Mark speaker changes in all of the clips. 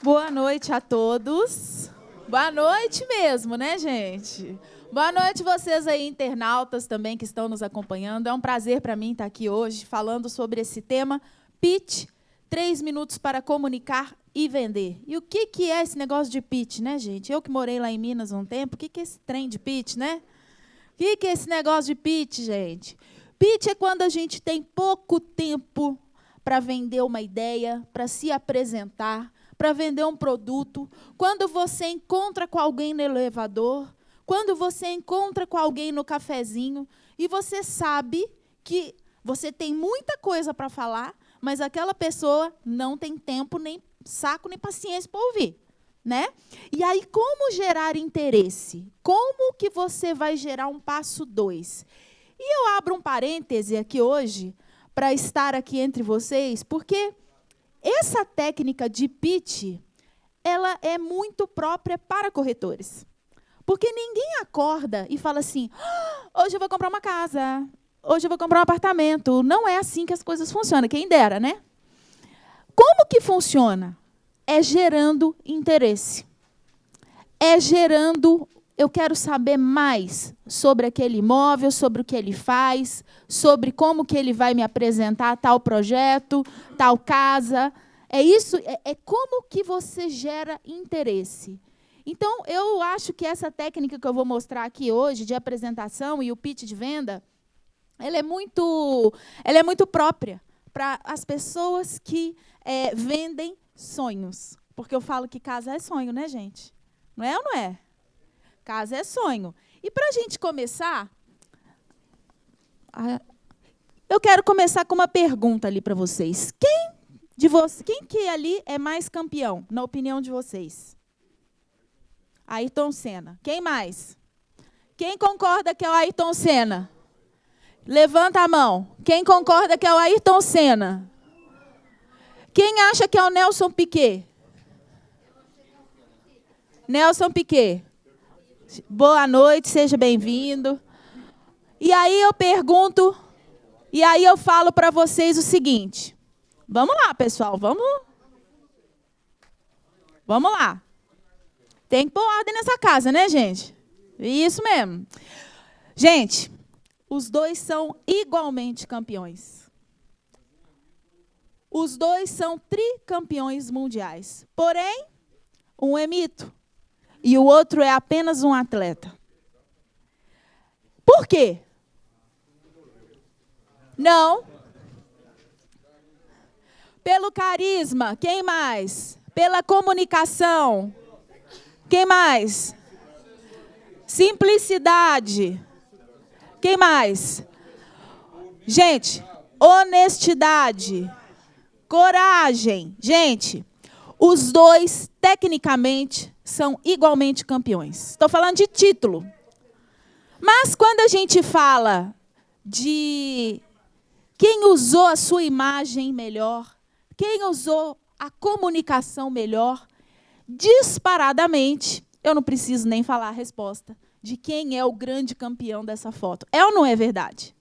Speaker 1: Boa noite a todos. Boa noite mesmo, né, gente? Boa noite vocês aí, internautas também que estão nos acompanhando. É um prazer para mim estar aqui hoje falando sobre esse tema, pitch, 3 minutos para comunicar e vender. E o que é esse negócio de pitch, né, gente? Eu que morei lá em Minas um tempo, o que é esse trem de pitch, né? O que é esse negócio de pitch, gente? Pitch é quando a gente tem pouco tempo para vender uma ideia, para se apresentar, para vender um produto, quando você encontra com alguém no elevador, quando você encontra com alguém no cafezinho, e você sabe que você tem muita coisa para falar, mas aquela pessoa não tem tempo, nem saco, nem paciência para ouvir, né? E aí, como gerar interesse? Como que você vai gerar um passo 2? E eu abro um parêntese aqui hoje, para estar aqui entre vocês, porque essa técnica de pitch, ela é muito própria para corretores. Porque ninguém acorda e fala assim, hoje eu vou comprar uma casa, hoje eu vou comprar um apartamento. Não é assim que as coisas funcionam, quem dera, né? Como que funciona? É gerando interesse. É gerando, eu quero saber mais sobre aquele imóvel, sobre o que ele faz, sobre como que ele vai me apresentar tal projeto, tal casa. É isso, é como que você gera interesse. Então, eu acho que essa técnica que eu vou mostrar aqui hoje, de apresentação e o pitch de venda, ela é muito própria para as pessoas que vendem sonhos. Porque eu falo que casa é sonho, né, gente? Não é ou não é? Casa é sonho. E para a gente começar, eu quero começar com uma pergunta ali para vocês. Quem que ali é mais campeão, na opinião de vocês? Ayrton Senna. Quem mais? Quem concorda que é o Ayrton Senna? Levanta a mão. Quem concorda que é o Ayrton Senna? Quem acha que é o Nelson Piquet? Nelson Piquet. Boa noite, seja bem-vindo. E aí eu pergunto, e aí eu falo para vocês o seguinte. Vamos lá, pessoal, vamos lá. Tem que pôr ordem nessa casa, né, gente? Isso mesmo. Gente, os dois são igualmente campeões. Os dois são tricampeões mundiais. Porém, um é mito e o outro é apenas um atleta. Por quê? Não. Pelo carisma. Quem mais? Pela comunicação. Quem mais? Simplicidade. Quem mais? Gente, honestidade. Coragem. Gente, os dois, tecnicamente, são igualmente campeões. Estou falando de título. Mas quando a gente fala de quem usou a sua imagem melhor, quem usou a comunicação melhor, disparadamente, eu não preciso nem falar a resposta de quem é o grande campeão dessa foto. É ou não é verdade?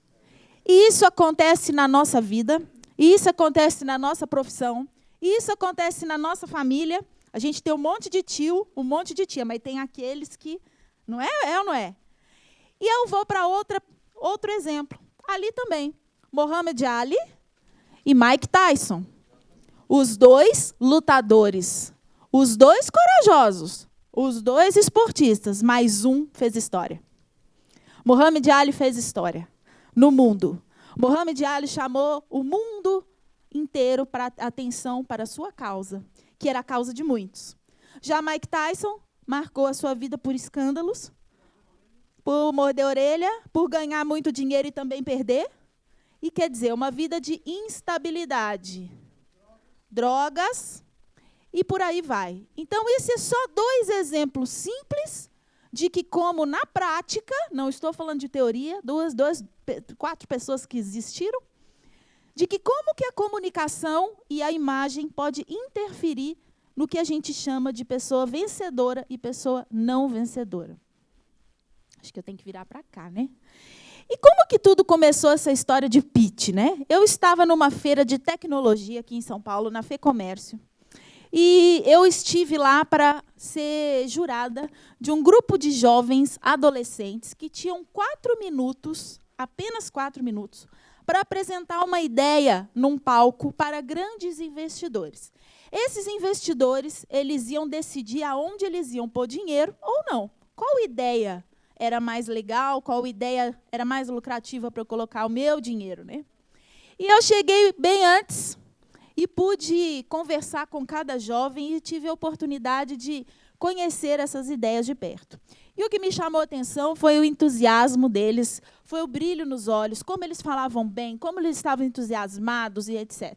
Speaker 1: E isso acontece na nossa vida, e isso acontece na nossa profissão, e isso acontece na nossa família. A gente tem um monte de tio, um monte de tia, mas tem aqueles que... Não é? É ou não é? E eu vou para outro exemplo. Ali também. Muhammad Ali e Mike Tyson. Os dois lutadores. Os dois corajosos. Os dois esportistas. Mas um fez história. Muhammad Ali fez história no mundo. Muhammad Ali chamou o mundo inteiro para atenção para a sua causa, que era a causa de muitos. Já Mike Tyson marcou a sua vida por escândalos, por morder a orelha, por ganhar muito dinheiro e também perder. E quer dizer, uma vida de instabilidade, drogas e por aí vai. Então, esses são só 2 exemplos simples de que como na prática, não estou falando de teoria, 4 pessoas que existiram, de que como que a comunicação e a imagem pode interferir no que a gente chama de pessoa vencedora e pessoa não vencedora. Acho que eu tenho que virar para cá, né? E como que tudo começou essa história de pitch, né? Eu estava numa feira de tecnologia aqui em São Paulo, na FEComércio. E eu estive lá para ser jurada de um grupo de jovens adolescentes que tinham 4 minutos, apenas 4 minutos, para apresentar uma ideia num palco para grandes investidores. Esses investidores, eles iam decidir aonde eles iam pôr dinheiro ou não. Qual ideia era mais legal, qual ideia era mais lucrativa para eu colocar o meu dinheiro, né? E eu cheguei bem antes e pude conversar com cada jovem e tive a oportunidade de conhecer essas ideias de perto. E o que me chamou a atenção foi o entusiasmo deles, foi o brilho nos olhos, como eles falavam bem, como eles estavam entusiasmados e etc.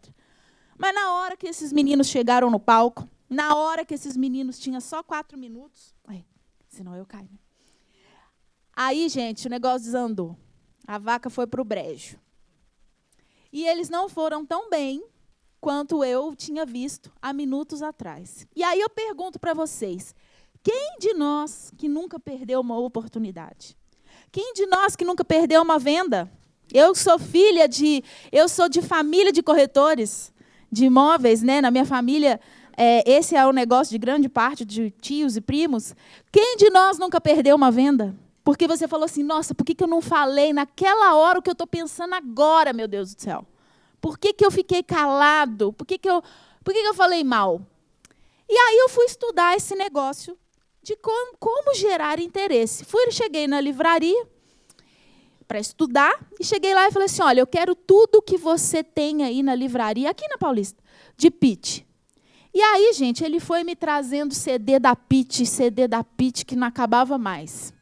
Speaker 1: Mas na hora que esses meninos chegaram no palco, na hora que esses meninos tinham só 4 minutos, senão eu caio, né? Aí, gente, o negócio desandou. A vaca foi para o brejo. E eles não foram tão bem quanto eu tinha visto há minutos atrás. E aí eu pergunto para vocês, quem de nós que nunca perdeu uma oportunidade? Quem de nós que nunca perdeu uma venda? Eu sou de família de corretores de imóveis, né? Na minha família, esse é o negócio de grande parte de tios e primos. Quem de nós nunca perdeu uma venda? Porque você falou assim, nossa, por que eu não falei naquela hora o que eu estou pensando agora, meu Deus do céu? Por que eu fiquei calado? Por que eu falei mal? E aí eu fui estudar esse negócio de como gerar interesse. Cheguei na livraria para estudar e cheguei lá e falei assim, olha, eu quero tudo que você tem aí na livraria, aqui na Paulista, de pitch. E aí, gente, ele foi me trazendo CD da pitch, que não acabava mais.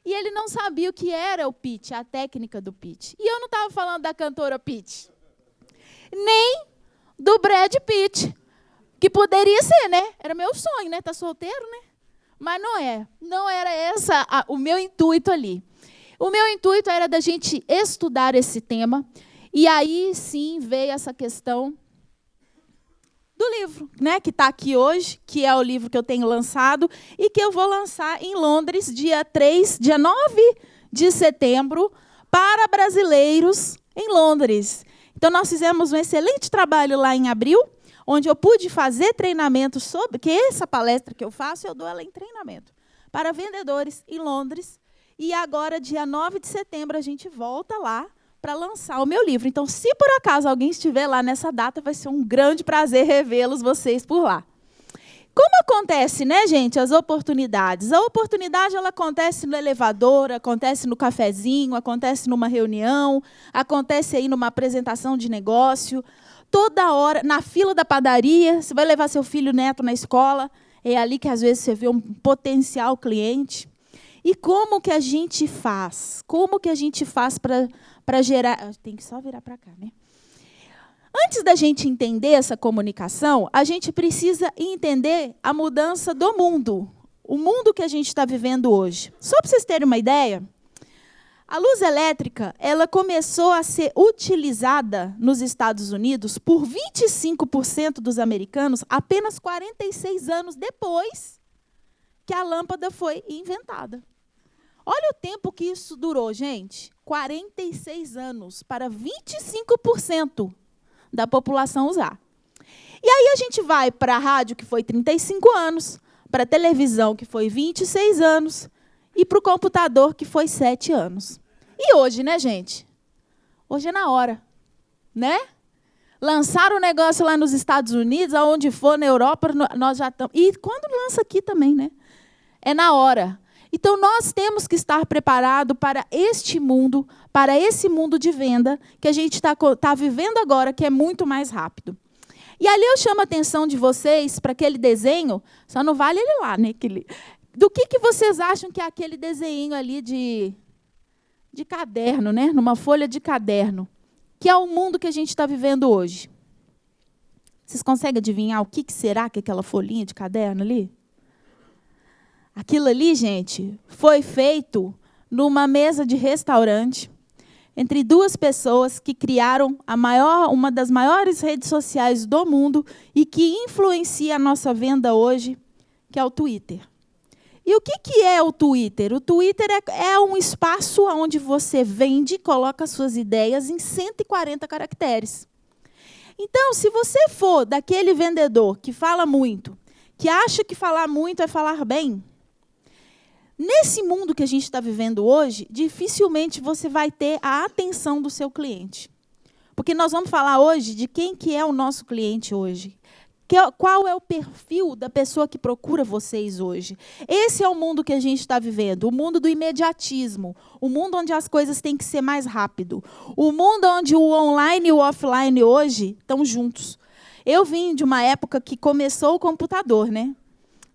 Speaker 1: E ele não sabia o que era o pitch, a técnica do pitch. E eu não estava falando da cantora Pitty, nem do Brad Pitt, que poderia ser, né? Era meu sonho, né? Tá solteiro, né? Mas não é. Não era o meu intuito ali. O meu intuito era da gente estudar esse tema. E aí, sim, veio essa questão do livro, né, que está aqui hoje, que é o livro que eu tenho lançado e que eu vou lançar em Londres, dia 9 de setembro, para brasileiros em Londres. Então, nós fizemos um excelente trabalho lá em abril, onde eu pude fazer treinamento sobre, que essa palestra que eu faço, eu dou ela em treinamento, para vendedores em Londres. E agora, dia 9 de setembro, a gente volta lá para lançar o meu livro. Então, se por acaso alguém estiver lá nessa data, vai ser um grande prazer revê-los vocês por lá. Como acontece, né, gente, as oportunidades? A oportunidade ela acontece no elevador, acontece no cafezinho, acontece numa reunião, acontece aí numa apresentação de negócio, toda hora, na fila da padaria, você vai levar seu filho neto na escola, é ali que às vezes você vê um potencial cliente. E como que a gente faz? Como que a gente faz para gerar... Tem que só virar para cá, né? Antes da gente entender essa comunicação, a gente precisa entender a mudança do mundo, o mundo que a gente está vivendo hoje. Só para vocês terem uma ideia, a luz elétrica ela começou a ser utilizada nos Estados Unidos por 25% dos americanos apenas 46 anos depois que a lâmpada foi inventada. Olha o tempo que isso durou, gente. 46 anos para 25% da população usar. E aí a gente vai para a rádio, que foi 35 anos, para a televisão, que foi 26 anos, e para o computador, que foi 7 anos. E hoje, né, gente? Hoje é na hora, né? Lançaram o negócio lá nos Estados Unidos, aonde for, na Europa, nós já estamos... E quando lança aqui também, né? É na hora. Então, nós temos que estar preparados para este mundo, para esse mundo de venda que a gente está vivendo agora, que é muito mais rápido. E ali eu chamo a atenção de vocês para aquele desenho, só não vale ele lá, né? Do que vocês acham que é aquele desenho ali de caderno, né? Numa folha de caderno, que é o mundo que a gente está vivendo hoje? Vocês conseguem adivinhar o que será que é aquela folhinha de caderno ali? Aquilo ali, gente, foi feito numa mesa de restaurante entre duas pessoas que criaram uma das maiores redes sociais do mundo e que influencia a nossa venda hoje, que é o Twitter. E o que é o Twitter? O Twitter é um espaço onde você vende e coloca suas ideias em 140 caracteres. Então, se você for daquele vendedor que fala muito, que acha que falar muito é falar bem, nesse mundo que a gente está vivendo hoje, dificilmente você vai ter a atenção do seu cliente. Porque nós vamos falar hoje de quem que é o nosso cliente hoje. Qual é o perfil da pessoa que procura vocês hoje? Esse é o mundo que a gente está vivendo, o mundo do imediatismo, o mundo onde as coisas têm que ser mais rápido, o mundo onde o online e o offline hoje estão juntos. Eu vim de uma época que começou o computador, né?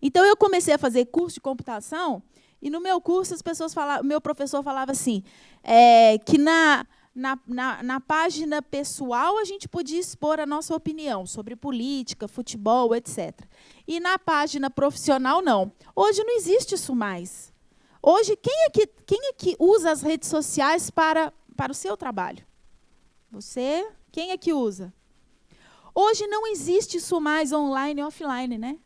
Speaker 1: Então, eu comecei a fazer curso de computação e, no meu curso, meu professor falava assim, que na página pessoal, a gente podia expor a nossa opinião sobre política, futebol, etc. E na página profissional, não. Hoje não existe isso mais. Hoje, quem é que usa as redes sociais para o seu trabalho? Você? Quem é que usa? Hoje não existe isso mais online e offline, né?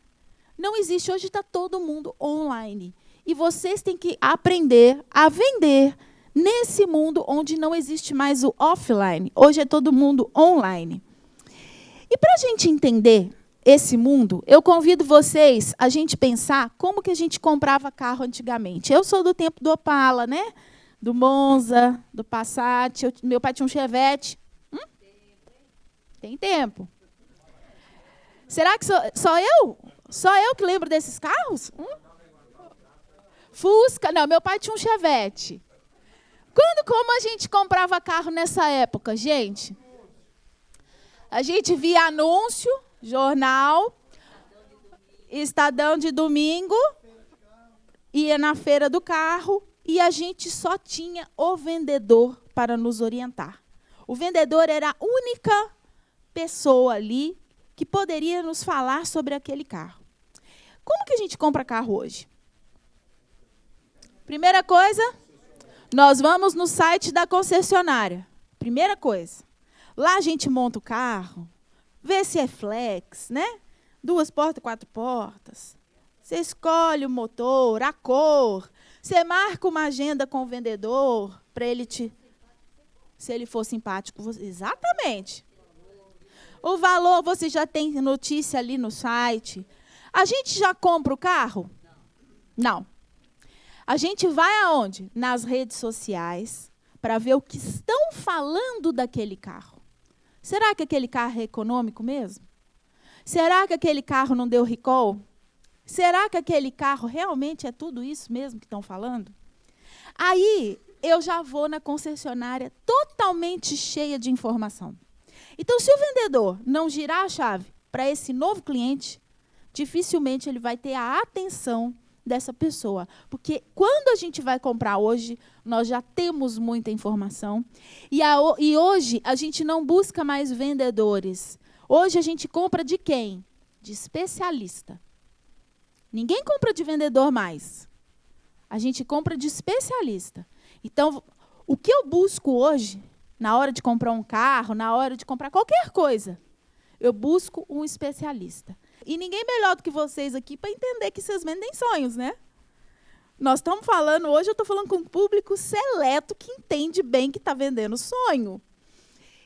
Speaker 1: Não existe. Hoje está todo mundo online. E vocês têm que aprender a vender nesse mundo onde não existe mais o offline. Hoje é todo mundo online. E para a gente entender esse mundo, eu convido vocês a gente pensar como que a gente comprava carro antigamente. Eu sou do tempo do Opala, né? Do Monza, do Passat. Meu pai tinha um Chevette. Tem tempo. Será que só eu? Só eu que lembro desses carros? Fusca. Não, meu pai tinha um Chevette. Como a gente comprava carro nessa época, gente? A gente via anúncio, jornal, Estadão de domingo, ia na feira do carro e a gente só tinha o vendedor para nos orientar. O vendedor era a única pessoa ali que poderia nos falar sobre aquele carro. Como que a gente compra carro hoje? Primeira coisa, nós vamos no site da concessionária. Primeira coisa. Lá a gente monta o carro, vê se é flex, né? 2 portas, 4 portas. Você escolhe o motor, a cor. Você marca uma agenda com o vendedor para ele se ele for simpático. Exatamente. O valor, você já tem notícia ali no site. A gente já compra o carro? Não. A gente vai aonde? Nas redes sociais, para ver o que estão falando daquele carro. Será que aquele carro é econômico mesmo? Será que aquele carro não deu recall? Será que aquele carro realmente é tudo isso mesmo que estão falando? Aí, eu já vou na concessionária totalmente cheia de informação. Então, se o vendedor não girar a chave para esse novo cliente, dificilmente ele vai ter a atenção dessa pessoa. Porque quando a gente vai comprar hoje, nós já temos muita informação. E hoje, a gente não busca mais vendedores. Hoje, a gente compra de quem? De especialista. Ninguém compra de vendedor mais. A gente compra de especialista. Então, o que eu busco hoje, na hora de comprar um carro, na hora de comprar qualquer coisa, eu busco um especialista. E ninguém melhor do que vocês aqui para entender que vocês vendem sonhos, né? Nós estamos falando, hoje eu estou falando com um público seleto que entende bem que está vendendo sonho.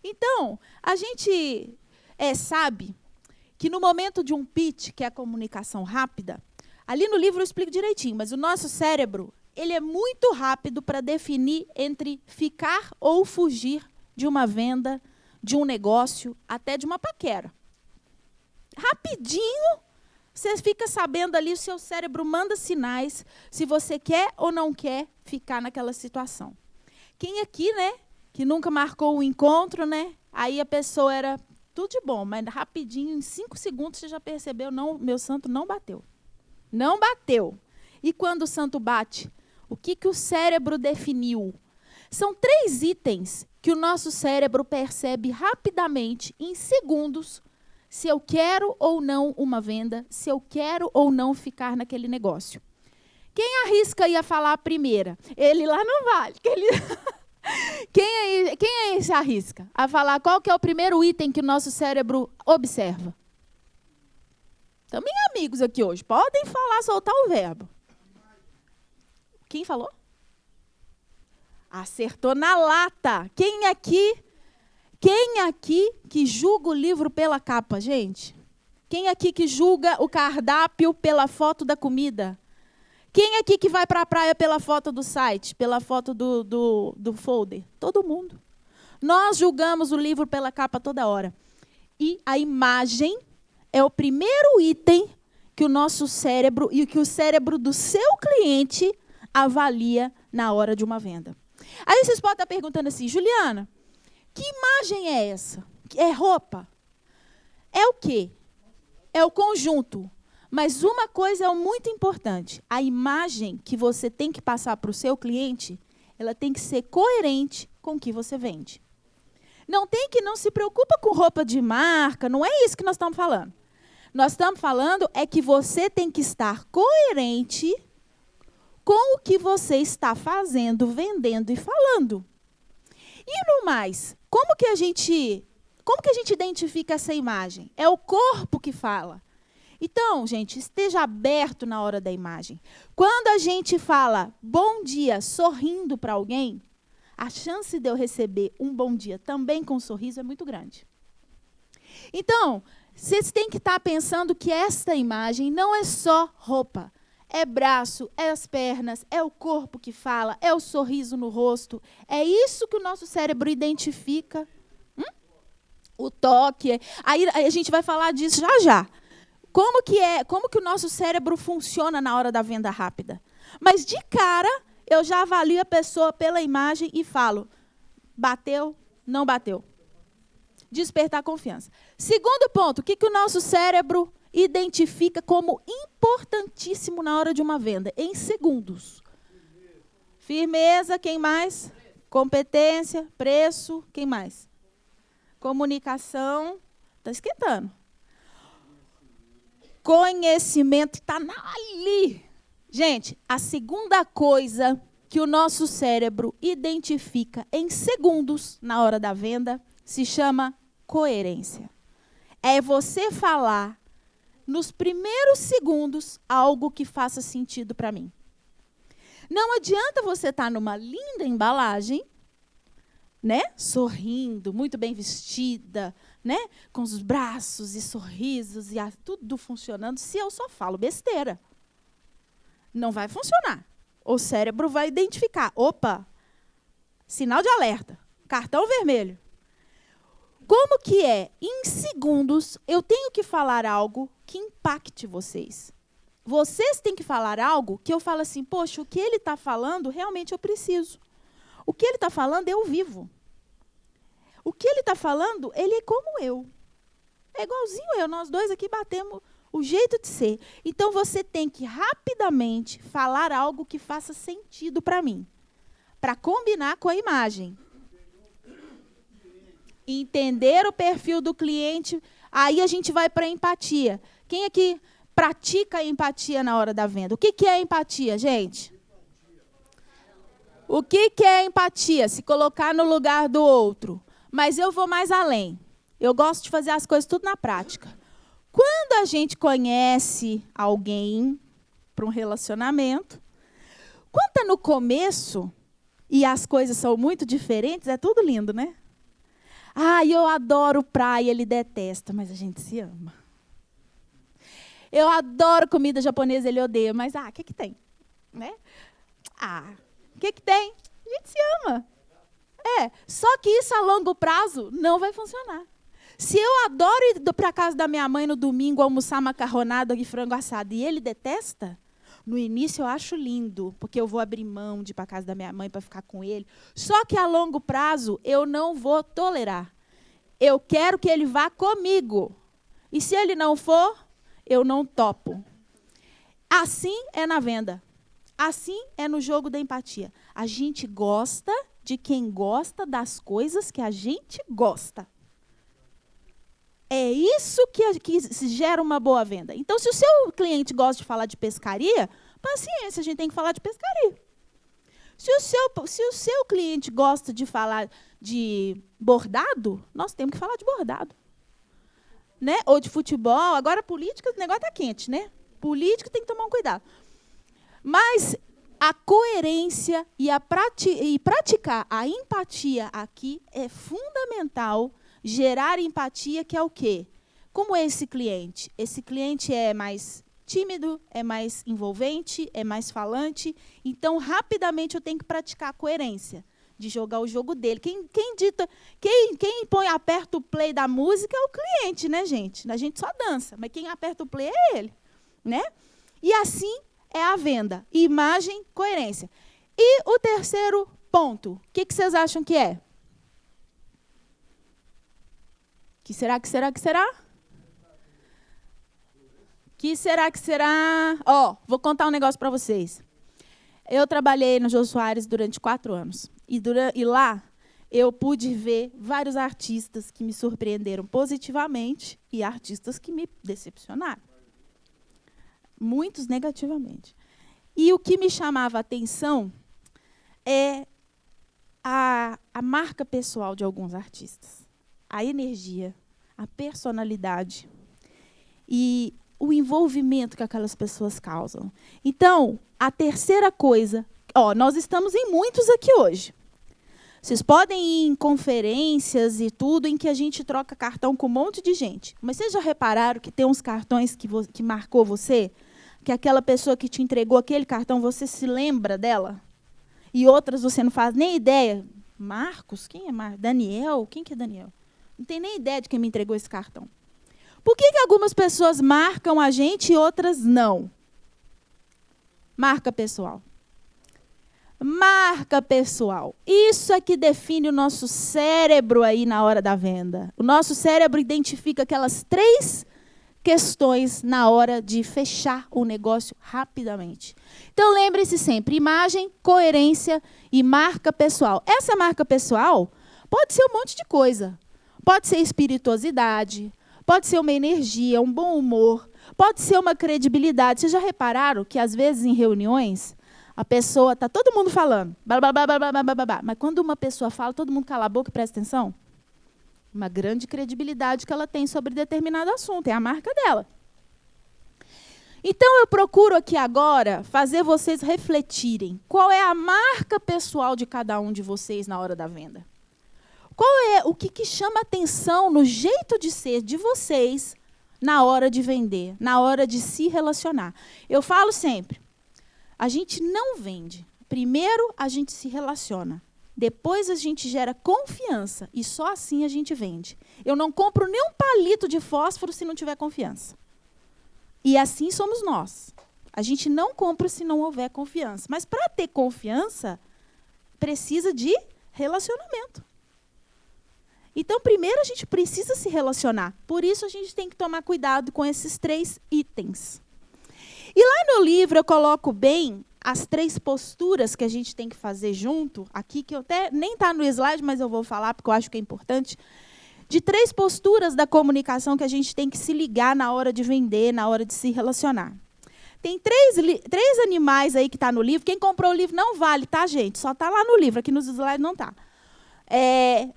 Speaker 1: Então, a gente sabe que no momento de um pitch, que é a comunicação rápida, ali no livro eu explico direitinho, mas o nosso cérebro, ele é muito rápido para definir entre ficar ou fugir de uma venda, de um negócio, até de uma paquera. Rapidinho, você fica sabendo ali, o seu cérebro manda sinais se você quer ou não quer ficar naquela situação. Quem aqui, né, que nunca marcou um encontro, né? Aí a pessoa era tudo de bom, mas rapidinho, em 5 segundos, você já percebeu, não, meu santo não bateu. Não bateu. E quando o santo bate, o que o cérebro definiu? São 3 itens que o nosso cérebro percebe rapidamente, em segundos, se eu quero ou não uma venda, se eu quero ou não ficar naquele negócio. Quem arrisca ia falar a primeira? Ele lá não vale. Quem é esse arrisca a falar qual que é o primeiro item que o nosso cérebro observa? Também amigos aqui hoje. Podem falar, soltar o verbo. Quem falou? Acertou na lata. Quem aqui Quem aqui que julga o livro pela capa, gente? Quem aqui que julga o cardápio pela foto da comida? Quem aqui que vai para a praia pela foto do site, pela foto do folder? Todo mundo. Nós julgamos o livro pela capa toda hora. E a imagem é o primeiro item que o nosso cérebro e que o cérebro do seu cliente avalia na hora de uma venda. Aí vocês podem estar perguntando assim, Juliana, que imagem é essa? É roupa? É o quê? É o conjunto. Mas uma coisa é muito importante. A imagem que você tem que passar para o seu cliente, ela tem que ser coerente com o que você vende. Não se preocupa com roupa de marca, não é isso que nós estamos falando. Nós estamos falando é que você tem que estar coerente com o que você está fazendo, vendendo e falando. E no mais, como que a gente identifica essa imagem? É o corpo que fala. Então, gente, esteja aberto na hora da imagem. Quando a gente fala bom dia sorrindo para alguém, a chance de eu receber um bom dia também com um sorriso é muito grande. Então, vocês têm que estar pensando que esta imagem não é só roupa. É braço, é as pernas, é o corpo que fala, é o sorriso no rosto. É isso que o nosso cérebro identifica. O toque. Aí a gente vai falar disso já já. Como que o nosso cérebro funciona na hora da venda rápida? Mas de cara, eu já avalio a pessoa pela imagem e falo, bateu, não bateu. Despertar confiança. Segundo ponto, o que o nosso cérebro identifica como importantíssimo na hora de uma venda? Em segundos. Firmeza, quem mais? Competência, preço, quem mais? Comunicação, está esquentando. Conhecimento está ali. Gente, a segunda coisa que o nosso cérebro identifica em segundos na hora da venda se chama coerência. É você falar nos primeiros segundos algo que faça sentido para mim. Não adianta você estar numa linda embalagem, né? Sorrindo, muito bem vestida, né? Com os braços e sorrisos e tudo funcionando, se eu só falo besteira. Não vai funcionar. O cérebro vai identificar. Opa, sinal de alerta, cartão vermelho. Como que é? Em segundos, eu tenho que falar algo que impacte vocês. Vocês têm que falar algo que eu falo assim, poxa, o que ele está falando, realmente eu preciso. O que ele está falando, eu vivo. O que ele está falando, ele é como eu. É igualzinho eu, nós dois aqui batemos o jeito de ser. Então, você tem que rapidamente falar algo que faça sentido para mim, para combinar com a imagem. Entender o perfil do cliente, aí a gente vai para a empatia. Quem aqui pratica a empatia na hora da venda? O que é empatia, gente? O que é empatia? Se colocar no lugar do outro. Mas eu vou mais além. Eu gosto de fazer as coisas tudo na prática. Quando a gente conhece alguém para um relacionamento, quando está no começo e as coisas são muito diferentes, é tudo lindo, né? Ah, eu adoro praia, ele detesta, mas a gente se ama. Eu adoro comida japonesa, ele odeia, mas o que tem? Né? O que tem? A gente se ama. Só que isso a longo prazo não vai funcionar. Se eu adoro ir para a casa da minha mãe no domingo almoçar macarronada e frango assado e ele detesta, no início eu acho lindo, porque eu vou abrir mão de ir para a casa da minha mãe para ficar com ele. Só que a longo prazo eu não vou tolerar. Eu quero que ele vá comigo. E se ele não for, eu não topo. Assim é na venda. Assim é no jogo da empatia. A gente gosta de quem gosta das coisas que a gente gosta. É isso que gera uma boa venda. Então, se o seu cliente gosta de falar de pescaria, paciência, a gente tem que falar de pescaria. Se o seu cliente gosta de falar de bordado, nós temos que falar de bordado. Né? Ou de futebol. Agora, política, o negócio está quente, né? Política tem que tomar um cuidado. Mas a coerência e praticar a empatia aqui é fundamental. Gerar empatia, que é o quê? Como é esse cliente? Esse cliente é mais tímido, é mais envolvente, é mais falante. Então, rapidamente, eu tenho que praticar a coerência de jogar o jogo dele. Quem põe, aperta o play da música é o cliente, né, gente? A gente só dança, mas quem aperta o play é ele, né? E assim é a venda. Imagem, coerência. E o terceiro ponto, o que vocês acham que é? Que será? Ó, vou contar um negócio para vocês. Eu trabalhei no Jô Soares durante 4 anos. E lá eu pude ver vários artistas que me surpreenderam positivamente e artistas que me decepcionaram. Muitos negativamente. E o que me chamava a atenção é a marca pessoal de alguns artistas. A energia, a personalidade e o envolvimento que aquelas pessoas causam. Então, a terceira coisa... nós estamos em muitos aqui hoje. Vocês podem ir em conferências e tudo em que a gente troca cartão com um monte de gente. Mas vocês já repararam que tem uns cartões que marcou você? Que aquela pessoa que te entregou aquele cartão, você se lembra dela? E outras você não faz nem ideia. Marcos? Quem é Marcos? Daniel? Quem que é Daniel? Não tem nem ideia de quem me entregou esse cartão. Por que algumas pessoas marcam a gente e outras não? Marca pessoal. Marca pessoal. Isso é que define o nosso cérebro aí na hora da venda. O nosso cérebro identifica aquelas 3 questões na hora de fechar o negócio rapidamente. Então, lembre-se sempre, imagem, coerência e marca pessoal. Essa marca pessoal pode ser um monte de coisa. Pode ser espirituosidade, pode ser uma energia, um bom humor, pode ser uma credibilidade. Vocês já repararam que, às vezes, em reuniões, a pessoa, está todo mundo falando, mas quando uma pessoa fala, todo mundo cala a boca e presta atenção? Uma grande credibilidade que ela tem sobre determinado assunto, é a marca dela. Então, eu procuro aqui agora fazer vocês refletirem. Qual é a marca pessoal de cada um de vocês na hora da venda? Qual é o que chama atenção no jeito de ser de vocês na hora de vender, na hora de se relacionar? Eu falo sempre, a gente não vende. Primeiro, a gente se relaciona. Depois, a gente gera confiança. E só assim a gente vende. Eu não compro nem um palito de fósforo se não tiver confiança. E assim somos nós. A gente não compra se não houver confiança. Mas, para ter confiança, precisa de relacionamento. Então, primeiro, a gente precisa se relacionar. Por isso, a gente tem que tomar cuidado com esses 3 itens. E lá no livro, eu coloco bem as 3 posturas que a gente tem que fazer junto, aqui, que eu até nem está no slide, mas eu vou falar, porque eu acho que é importante, de 3 posturas da comunicação que a gente tem que se ligar na hora de vender, na hora de se relacionar. Tem 3 animais aí que está no livro. Quem comprou o livro não vale, tá, gente? Só está lá no livro, aqui nos slides não está. 3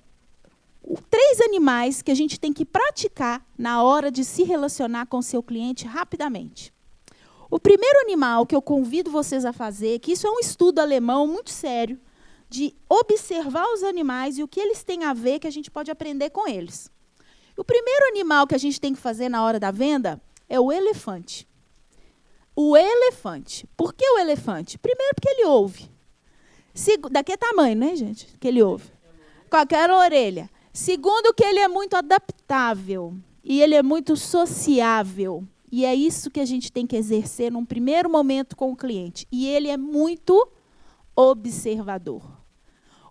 Speaker 1: animais que a gente tem que praticar na hora de se relacionar com o seu cliente rapidamente. O primeiro animal que eu convido vocês a fazer, que isso é um estudo alemão muito sério, de observar os animais e o que eles têm a ver, que a gente pode aprender com eles. O primeiro animal que a gente tem que fazer na hora da venda é o elefante. O elefante. Por que o elefante? Primeiro, porque ele ouve. Daqui é tamanho, né, gente? Que ele ouve. Qualquer orelha. Segundo, que ele é muito adaptável. E ele é muito sociável. E é isso que a gente tem que exercer num primeiro momento com o cliente. E ele é muito observador.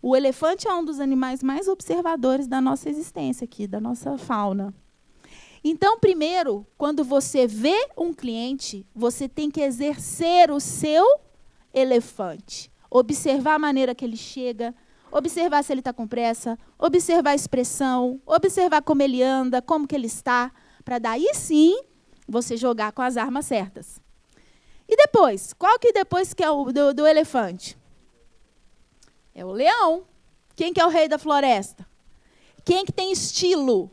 Speaker 1: O elefante é um dos animais mais observadores da nossa existência aqui, da nossa fauna. Então, primeiro, quando você vê um cliente, você tem que exercer o seu elefante. Observar a maneira que ele chega, observar se ele está com pressa, observar a expressão, observar como ele anda, como que ele está, para daí sim você jogar com as armas certas. E depois? Qual que depois que é o do elefante? É o leão. Quem que é o rei da floresta? Quem que tem estilo?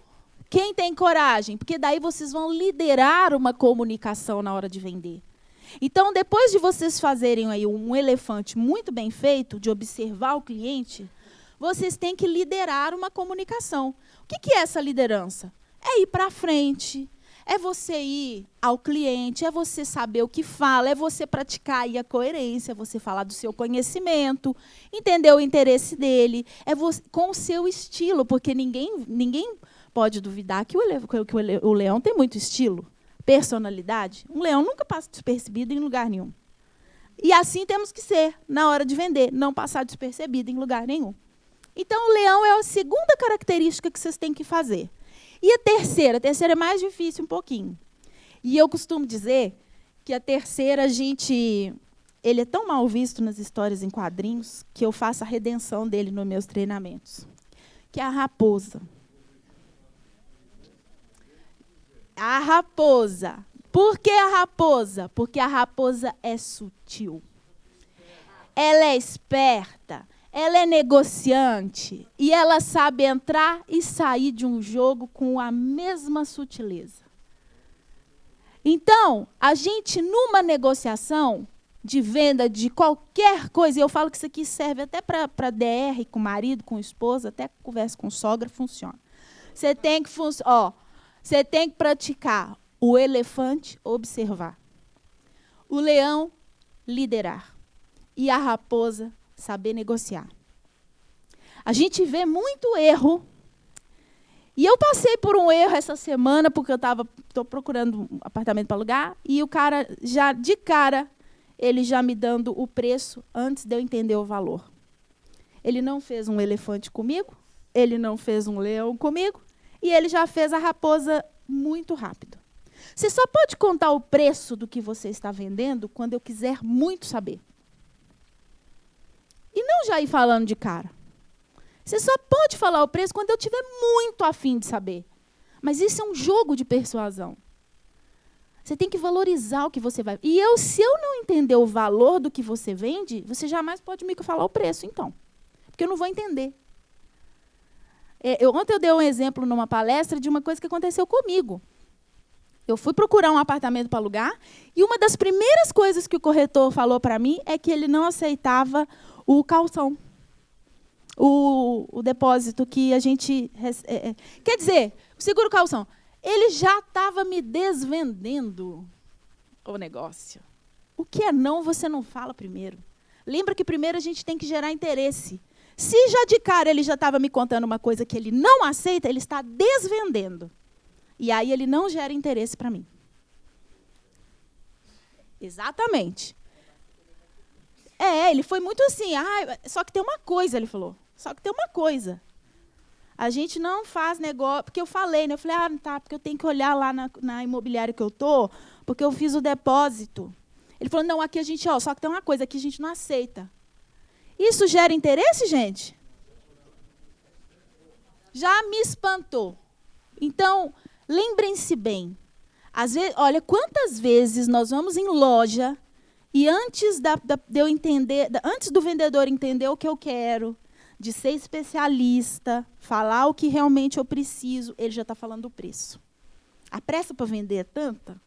Speaker 1: Quem tem coragem? Porque daí vocês vão liderar uma comunicação na hora de vender. Então, depois de vocês fazerem aí um elefante muito bem feito, de observar o cliente, vocês têm que liderar uma comunicação. O que é essa liderança? É ir para frente, é você ir ao cliente, é você saber o que fala, é você praticar aí a coerência, é você falar do seu conhecimento, entender o interesse dele, é você, com o seu estilo, porque ninguém pode duvidar que o leão tem muito estilo, personalidade. Um leão nunca passa despercebido em lugar nenhum. E assim temos que ser na hora de vender, não passar despercebido em lugar nenhum. Então, o leão é a segunda característica que vocês têm que fazer. E a terceira é mais difícil um pouquinho. E eu costumo dizer que a terceira, ele é tão mal visto nas histórias em quadrinhos que eu faço a redenção dele nos meus treinamentos, que é a raposa. A raposa. Por que a raposa? Porque a raposa é sutil. Ela é esperta. Ela é negociante e ela sabe entrar e sair de um jogo com a mesma sutileza. Então, a gente, numa negociação de venda de qualquer coisa, e eu falo que isso aqui serve até para DR, com marido, com esposa, até conversa com sogra, funciona. Você tem que praticar o elefante, observar. O leão, liderar. E a raposa, saber negociar. A gente vê muito erro. E eu passei por um erro essa semana, porque eu estou procurando um apartamento para alugar, e o cara, já de cara, ele já me dando o preço antes de eu entender o valor. Ele não fez um elefante comigo, ele não fez um leão comigo, e ele já fez a raposa muito rápido. Você só pode contar o preço do que você está vendendo quando eu quiser muito saber. E não já ir falando de cara. Você só pode falar o preço quando eu estiver muito afim de saber. Mas isso é um jogo de persuasão. Você tem que valorizar o que você vai... E se eu não entender o valor do que você vende, você jamais pode me falar o preço, então. Porque eu não vou entender. Ontem eu dei um exemplo numa palestra de uma coisa que aconteceu comigo. Eu fui procurar um apartamento para alugar e uma das primeiras coisas que o corretor falou para mim é que ele não aceitava o calção, o depósito que a gente... quer dizer, o seguro calção. Ele já estava me desvendendo o negócio. O que é não, você não fala primeiro. Lembra que primeiro a gente tem que gerar interesse. Se já de cara ele já estava me contando uma coisa que ele não aceita, ele está desvendendo. E aí ele não gera interesse para mim. Exatamente. Ele foi muito assim. Só que tem uma coisa, ele falou. Só que tem uma coisa. A gente não faz negócio... Porque eu falei, né? Eu falei, porque eu tenho que olhar lá na imobiliária que eu estou, porque eu fiz o depósito. Ele falou, não, aqui a gente... só que tem uma coisa, aqui a gente não aceita. Isso gera interesse, gente? Já me espantou. Então, lembrem-se bem. Às vezes, olha, quantas vezes nós vamos em loja e antes de eu entender, antes do vendedor entender o que eu quero, de ser especialista, falar o que realmente eu preciso, ele já está falando do preço. A pressa para vender é tanta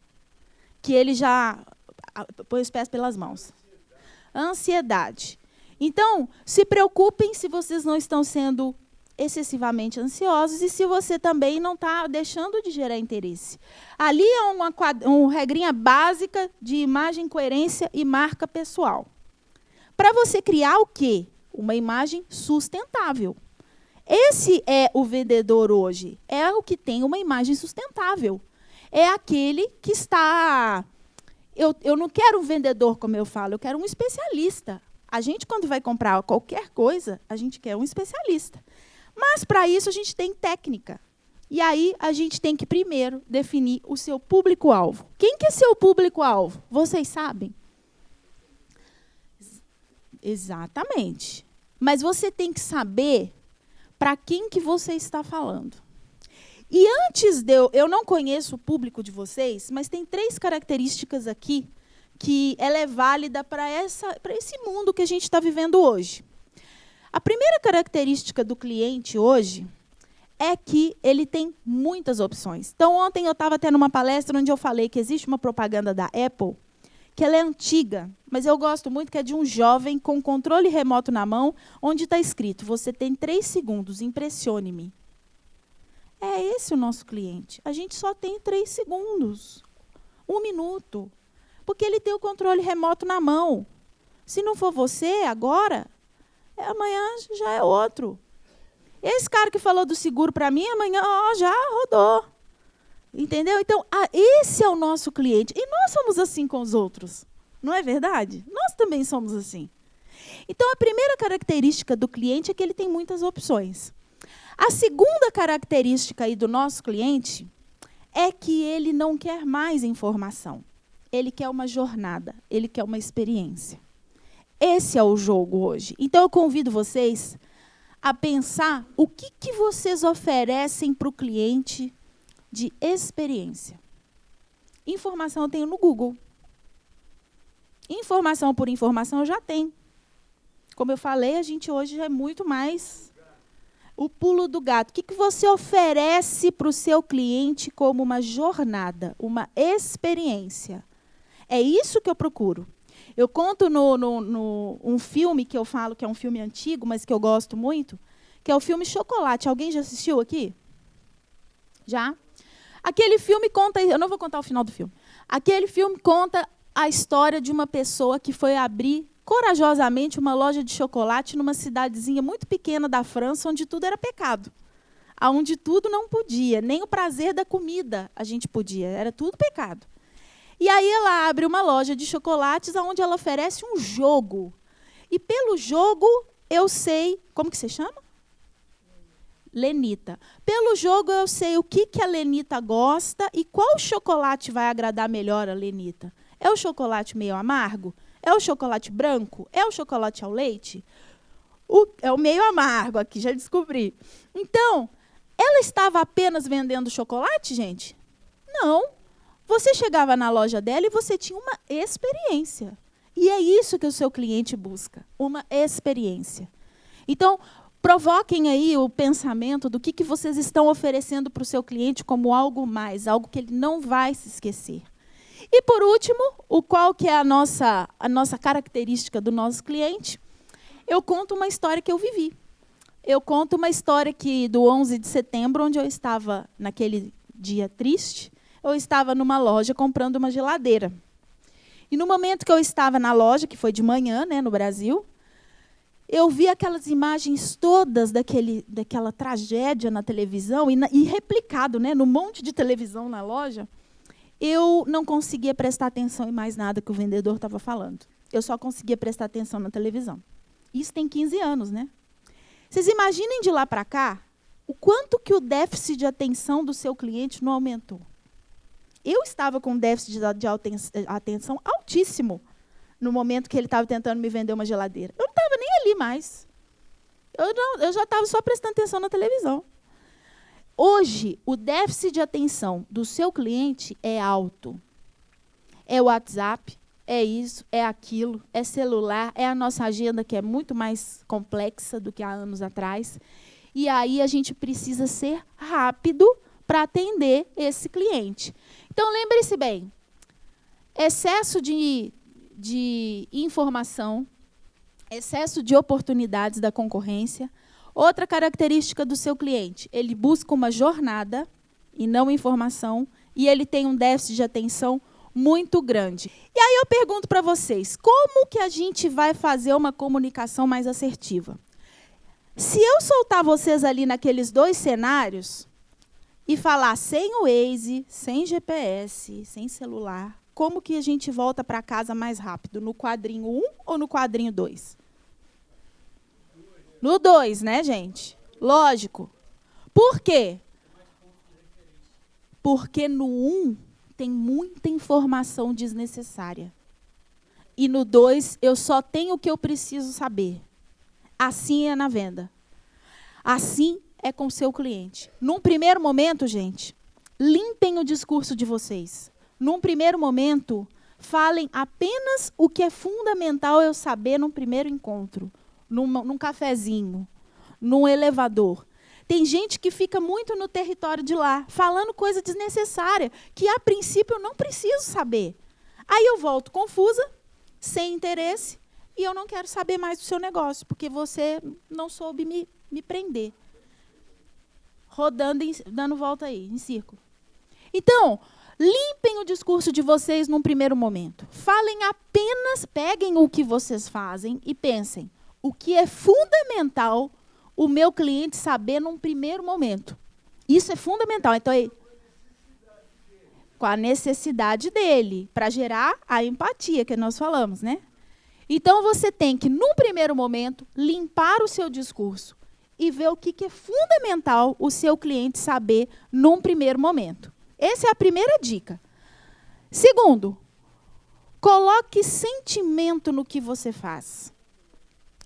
Speaker 1: que ele já põe os pés pelas mãos. Ansiedade. Então, se preocupem se vocês não estão sendo excessivamente ansiosos e se você também não está deixando de gerar interesse. Ali é uma regrinha básica de imagem, coerência e marca pessoal. Para você criar o quê? Uma imagem sustentável. Esse é o vendedor hoje. É o que tem uma imagem sustentável. É aquele que está... Eu não quero um vendedor, como eu falo, eu quero um especialista. A gente, quando vai comprar qualquer coisa, a gente quer um especialista. Mas, para isso, a gente tem técnica. E aí, a gente tem que, primeiro, definir o seu público-alvo. Quem que é seu público-alvo? Vocês sabem? Exatamente. Mas você tem que saber para quem que você está falando. E antes eu não conheço o público de vocês, mas tem 3 características aqui que ela é válida para esse mundo que a gente está vivendo hoje. A primeira característica do cliente hoje é que ele tem muitas opções. Então, ontem eu estava tendo uma palestra onde eu falei que existe uma propaganda da Apple que ela é antiga, mas eu gosto muito, que é de um jovem com controle remoto na mão, onde está escrito: você tem 3 segundos, impressione-me. É esse o nosso cliente. A gente só tem 3 segundos, 1 minuto, porque ele tem o controle remoto na mão. Se não for você agora, amanhã já é outro. Esse cara que falou do seguro para mim, amanhã já rodou. Entendeu? Então, esse é o nosso cliente. E nós somos assim com os outros. Não é verdade? Nós também somos assim. Então, a primeira característica do cliente é que ele tem muitas opções. A segunda característica aí do nosso cliente é que ele não quer mais informação. Ele quer uma jornada, ele quer uma experiência. Esse é o jogo hoje. Então, eu convido vocês a pensar o que vocês oferecem para o cliente de experiência. Informação eu tenho no Google. Informação por informação eu já tenho. Como eu falei, a gente hoje já é muito mais o pulo do gato. O que você oferece para o seu cliente como uma jornada, uma experiência? É isso que eu procuro. Eu conto um filme que eu falo que é um filme antigo, mas que eu gosto muito, que é o filme Chocolate. Alguém já assistiu aqui? Já? Aquele filme conta... Eu não vou contar o final do filme. Aquele filme conta a história de uma pessoa que foi abrir corajosamente uma loja de chocolate numa cidadezinha muito pequena da França, onde tudo era pecado. Onde tudo não podia, nem o prazer da comida a gente podia, era tudo pecado. E aí ela abre uma loja de chocolates onde ela oferece um jogo. E pelo jogo eu sei... Como que você chama? Lenita. Pelo jogo eu sei o que a Lenita gosta e qual chocolate vai agradar melhor a Lenita. É o chocolate meio amargo? É o chocolate branco? É o chocolate ao leite? É o meio amargo aqui, já descobri. Então, ela estava apenas vendendo chocolate, gente? Não. Você chegava na loja dela e você tinha uma experiência. E é isso que o seu cliente busca, uma experiência. Então, provoquem aí o pensamento do que vocês estão oferecendo para o seu cliente como algo mais, algo que ele não vai se esquecer. E, por último, qual que é a nossa característica do nosso cliente? Eu conto uma história que eu vivi. Eu conto uma história do 11 de setembro, onde eu estava, naquele dia triste, eu estava numa loja comprando uma geladeira. E no momento que eu estava na loja, que foi de manhã, né, no Brasil, eu vi aquelas imagens todas daquela tragédia na televisão e replicado, né, no monte de televisão na loja. Eu não conseguia prestar atenção em mais nada que o vendedor estava falando. Eu só conseguia prestar atenção na televisão. Isso tem 15 anos, né? Vocês imaginem de lá para cá o quanto que o déficit de atenção do seu cliente não aumentou. Eu estava com um déficit de atenção altíssimo no momento que ele estava tentando me vender uma geladeira. Eu não estava nem ali mais. Eu já estava só prestando atenção na televisão. Hoje, o déficit de atenção do seu cliente é alto. É o WhatsApp, é isso, é aquilo, é celular, é a nossa agenda, que é muito mais complexa do que há anos atrás. E aí a gente precisa ser rápido para atender esse cliente. Então, lembre-se bem, excesso de informação, excesso de oportunidades da concorrência. Outra característica do seu cliente, ele busca uma jornada e não informação, e ele tem um déficit de atenção muito grande. E aí eu pergunto para vocês, como que a gente vai fazer uma comunicação mais assertiva? Se eu soltar vocês ali naqueles 2 cenários e falar sem o Waze, sem GPS, sem celular, como que a gente volta para casa mais rápido? No quadrinho 1 ou no quadrinho 2? No 2, né, gente? Lógico. Por quê? Porque no 1 tem muita informação desnecessária. E no 2 eu só tenho o que eu preciso saber. Assim é na venda. Assim é com o seu cliente. Num primeiro momento, gente, limpem o discurso de vocês. Num primeiro momento, falem apenas o que é fundamental eu saber num primeiro encontro. Num cafezinho, num elevador. Tem gente que fica muito no território de lá, falando coisa desnecessária, que, a princípio, eu não preciso saber. Aí eu volto confusa, sem interesse, e eu não quero saber mais do seu negócio, porque você não soube me prender. Rodando, dando volta aí, em círculo. Então, limpem o discurso de vocês num primeiro momento. Falem apenas, peguem o que vocês fazem e pensem, o que é fundamental o meu cliente saber num primeiro momento. Isso é fundamental. Então, com a necessidade dele, para gerar a empatia que nós falamos, né? Então, você tem que, num primeiro momento, limpar o seu discurso e ver o que é fundamental o seu cliente saber num primeiro momento. Essa é a primeira dica. Segundo, coloque sentimento no que você faz.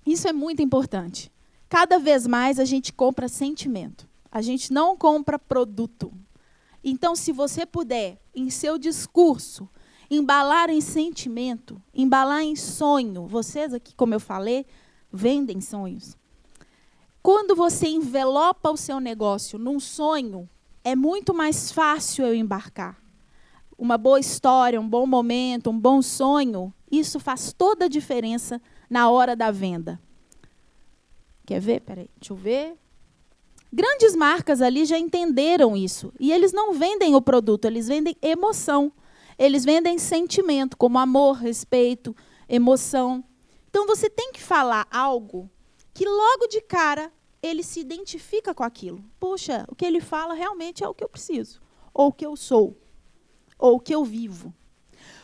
Speaker 1: Isso é muito importante. Cada vez mais a gente compra sentimento. A gente não compra produto. Então, se você puder, em seu discurso, embalar em sentimento, embalar em sonho. Vocês aqui, como eu falei, vendem sonhos. Quando você envelopa o seu negócio num sonho, é muito mais fácil eu embarcar. Uma boa história, um bom momento, um bom sonho, isso faz toda a diferença na hora da venda. Quer ver? Peraí, deixa eu ver. Grandes marcas ali já entenderam isso. E eles não vendem o produto, eles vendem emoção. Eles vendem sentimento, como amor, respeito, emoção. Então, você tem que falar algo que logo de cara ele se identifica com aquilo. Puxa, o que ele fala realmente é o que eu preciso, ou o que eu sou, ou o que eu vivo.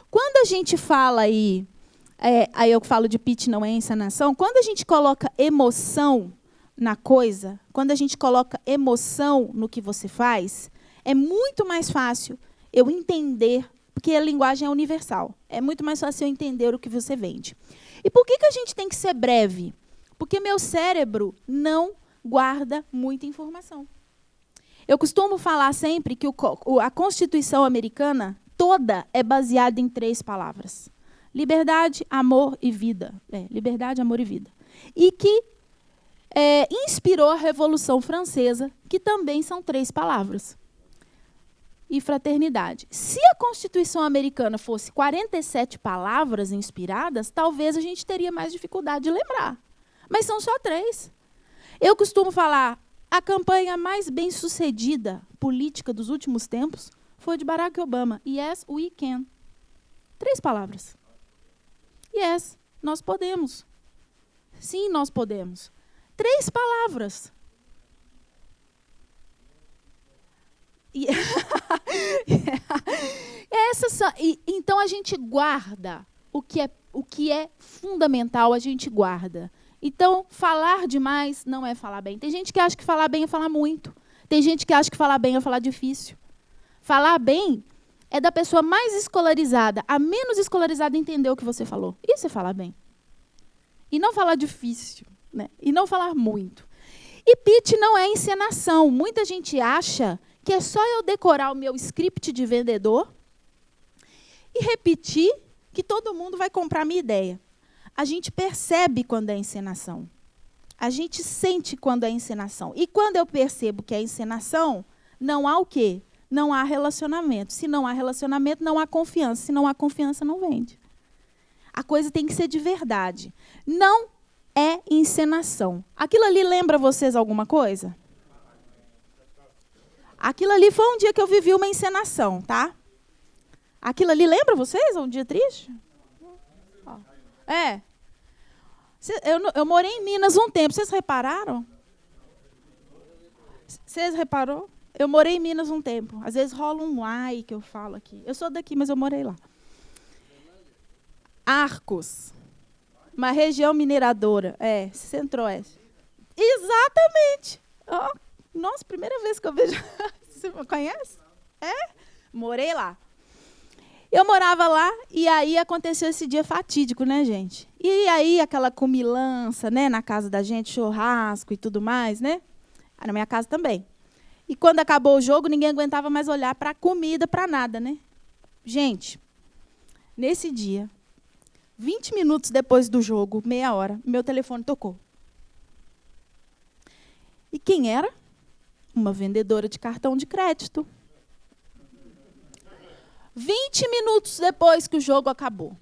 Speaker 1: Quando a gente fala aí eu falo de pitch, não é encenação, quando a gente coloca emoção na coisa, quando a gente coloca emoção no que você faz, é muito mais fácil eu entender, porque a linguagem é universal. É muito mais fácil eu entender o que você vende. E por que a gente tem que ser breve? Porque meu cérebro não guarda muita informação. Eu costumo falar sempre que a Constituição americana toda é baseada em 3 palavras. Liberdade, amor e vida. Liberdade, amor e vida. E que inspirou a Revolução Francesa, que também são 3 palavras. E fraternidade. Se a Constituição americana fosse 47 palavras inspiradas, talvez a gente teria mais dificuldade de lembrar. Mas são só 3. Eu costumo falar, a campanha mais bem-sucedida política dos últimos tempos foi de Barack Obama. Yes, we can. 3 palavras. Yes, nós podemos. Sim, nós podemos. 3 palavras. Então, a gente guarda o que é fundamental, a gente guarda. Então, falar demais não é falar bem. Tem gente que acha que falar bem é falar muito. Tem gente que acha que falar bem é falar difícil. Falar bem é da pessoa mais escolarizada, a menos escolarizada entender o que você falou. Isso é falar bem. E não falar difícil, né? E não falar muito. E pitch não é encenação. Muita gente acha que é só eu decorar o meu script de vendedor e repetir que todo mundo vai comprar a minha ideia. A gente percebe quando é encenação. A gente sente quando é encenação. E quando eu percebo que é encenação, não há o quê? Não há relacionamento. Se não há relacionamento, não há confiança. Se não há confiança, não vende. A coisa tem que ser de verdade. Não é encenação. Aquilo ali lembra vocês alguma coisa? Aquilo ali foi um dia que eu vivi uma encenação, tá? Aquilo ali lembra vocês? Um dia triste? Eu morei em Minas um tempo. Vocês repararam? Vocês repararam? Eu morei em Minas um tempo. Às vezes rola um ai que eu falo aqui. Eu sou daqui, mas eu morei lá. Arcos. Uma região mineradora. Centro-oeste. Exatamente. Nossa, primeira vez que eu vejo. Você conhece? Morei lá. Eu morava lá e aí aconteceu esse dia fatídico, né, gente? E aí aquela comilança, né, na casa da gente, churrasco e tudo mais, né? Na minha casa também. E quando acabou o jogo, ninguém aguentava mais olhar para a comida, para nada, né? Gente, nesse dia, 20 minutos depois do jogo, meia hora, meu telefone tocou. E quem era? Uma vendedora de cartão de crédito. 20 minutos depois que o jogo acabou.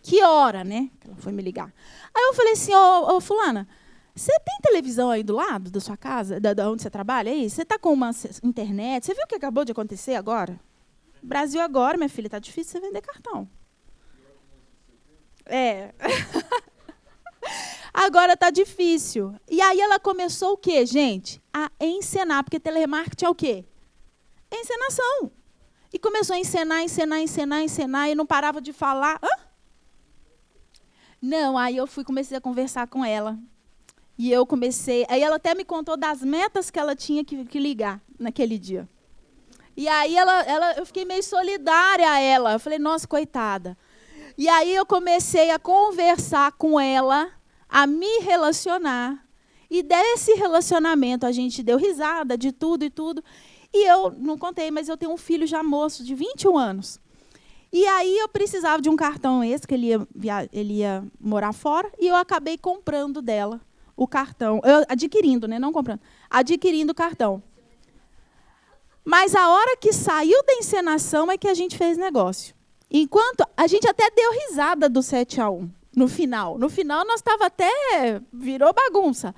Speaker 1: Que hora, né? Que ela foi me ligar. Aí eu falei assim, ô fulana, você tem televisão aí do lado da sua casa, da onde você trabalha aí? Você está com uma internet? Você viu o que acabou de acontecer agora? Brasil agora, minha filha, está difícil você vender cartão. Agora está difícil. E aí ela começou o quê, gente? A encenar, porque telemarketing é o quê? Encenação. E começou a encenar, e não parava de falar. Não, aí eu comecei a conversar com ela. E eu comecei... Aí ela até me contou das metas que ela tinha que ligar naquele dia. E aí eu fiquei meio solidária a ela. Eu falei, nossa, coitada. E aí eu comecei a conversar com ela, a me relacionar. E desse relacionamento a gente deu risada de tudo e tudo. E eu não contei, mas eu tenho um filho já moço, de 21 anos. E aí eu precisava de um cartão esse, que ele ia morar fora, e eu acabei comprando dela o cartão. Adquirindo, né? Não comprando. Adquirindo o cartão. Mas a hora que saiu da encenação é que a gente fez negócio. Enquanto a gente até deu risada do 7-1 no final. No final nós estava até... Virou bagunça.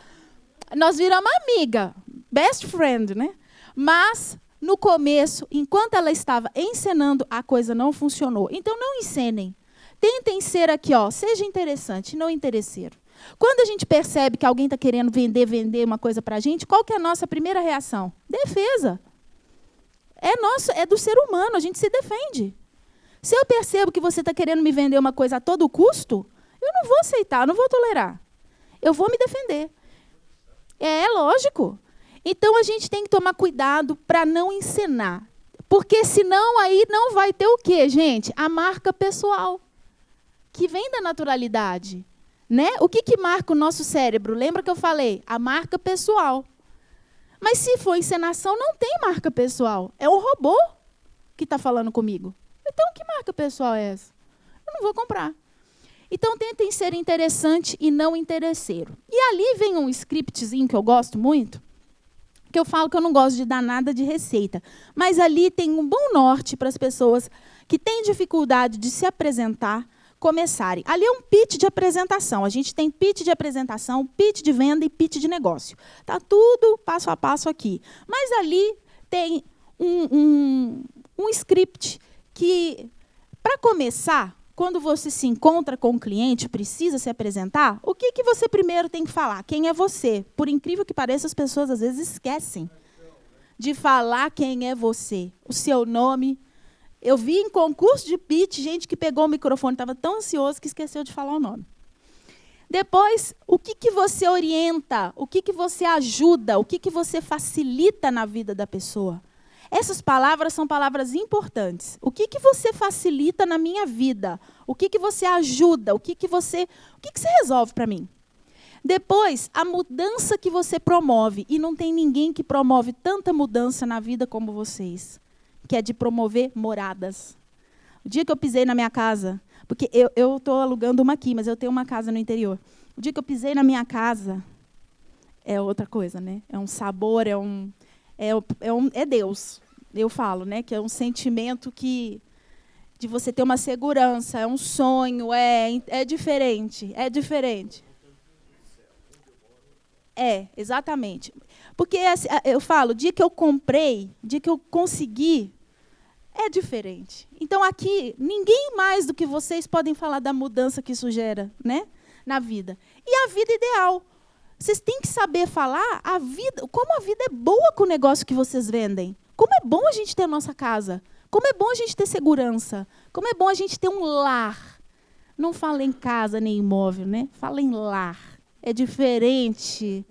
Speaker 1: Nós viramos amiga, best friend, né? Mas, no começo, enquanto ela estava encenando, a coisa não funcionou. Então, não encenem. Tentem ser aqui, seja interessante, não interesseiro. Quando a gente percebe que alguém está querendo vender uma coisa para a gente, qual que é a nossa primeira reação? Defesa. É do ser humano, a gente se defende. Se eu percebo que você está querendo me vender uma coisa a todo custo, eu não vou aceitar, não vou tolerar. Eu vou me defender. É lógico. Então, a gente tem que tomar cuidado para não encenar. Porque, senão, aí não vai ter o quê, gente? A marca pessoal, que vem da naturalidade. Né? O que marca o nosso cérebro? Lembra que eu falei? A marca pessoal. Mas, se for encenação, não tem marca pessoal. É um robô que está falando comigo. Então, que marca pessoal é essa? Eu não vou comprar. Então, tentem ser interessante e não interesseiro. E ali vem um scriptzinho que eu gosto muito, que eu falo que eu não gosto de dar nada de receita. Mas ali tem um bom norte para as pessoas que têm dificuldade de se apresentar, começarem. Ali é um pitch de apresentação. A gente tem pitch de apresentação, pitch de venda e pitch de negócio. Está tudo passo a passo aqui. Mas ali tem um script que, para começar, quando você se encontra com um cliente, precisa se apresentar, o que você primeiro tem que falar? Quem é você? Por incrível que pareça, as pessoas às vezes esquecem de falar quem é você, o seu nome. Eu vi em concurso de pitch gente que pegou o microfone, estava tão ansioso que esqueceu de falar o nome. Depois, o que você orienta, o que você ajuda, o que você facilita na vida da pessoa. Essas palavras são palavras importantes. O que você facilita na minha vida? O que você ajuda? O que você resolve para mim? Depois, a mudança que você promove. E não tem ninguém que promove tanta mudança na vida como vocês, que é de promover moradas. O dia que eu pisei na minha casa, porque eu estou alugando uma aqui, mas eu tenho uma casa no interior. O dia que eu pisei na minha casa, é outra coisa, né? É um sabor, é Deus. Eu falo, né, que é um sentimento de você ter uma segurança, é um sonho, é diferente, é diferente. Exatamente. Porque eu falo, o dia que eu comprei, o dia que eu consegui, é diferente. Então, aqui, ninguém mais do que vocês podem falar da mudança que isso gera, né, na vida. E a vida ideal. Vocês têm que saber falar como a vida é boa com o negócio que vocês vendem. Como é bom a gente ter a nossa casa. Como é bom a gente ter segurança. Como é bom a gente ter um lar. Não fala em casa nem imóvel, né? Fala em lar. É diferente.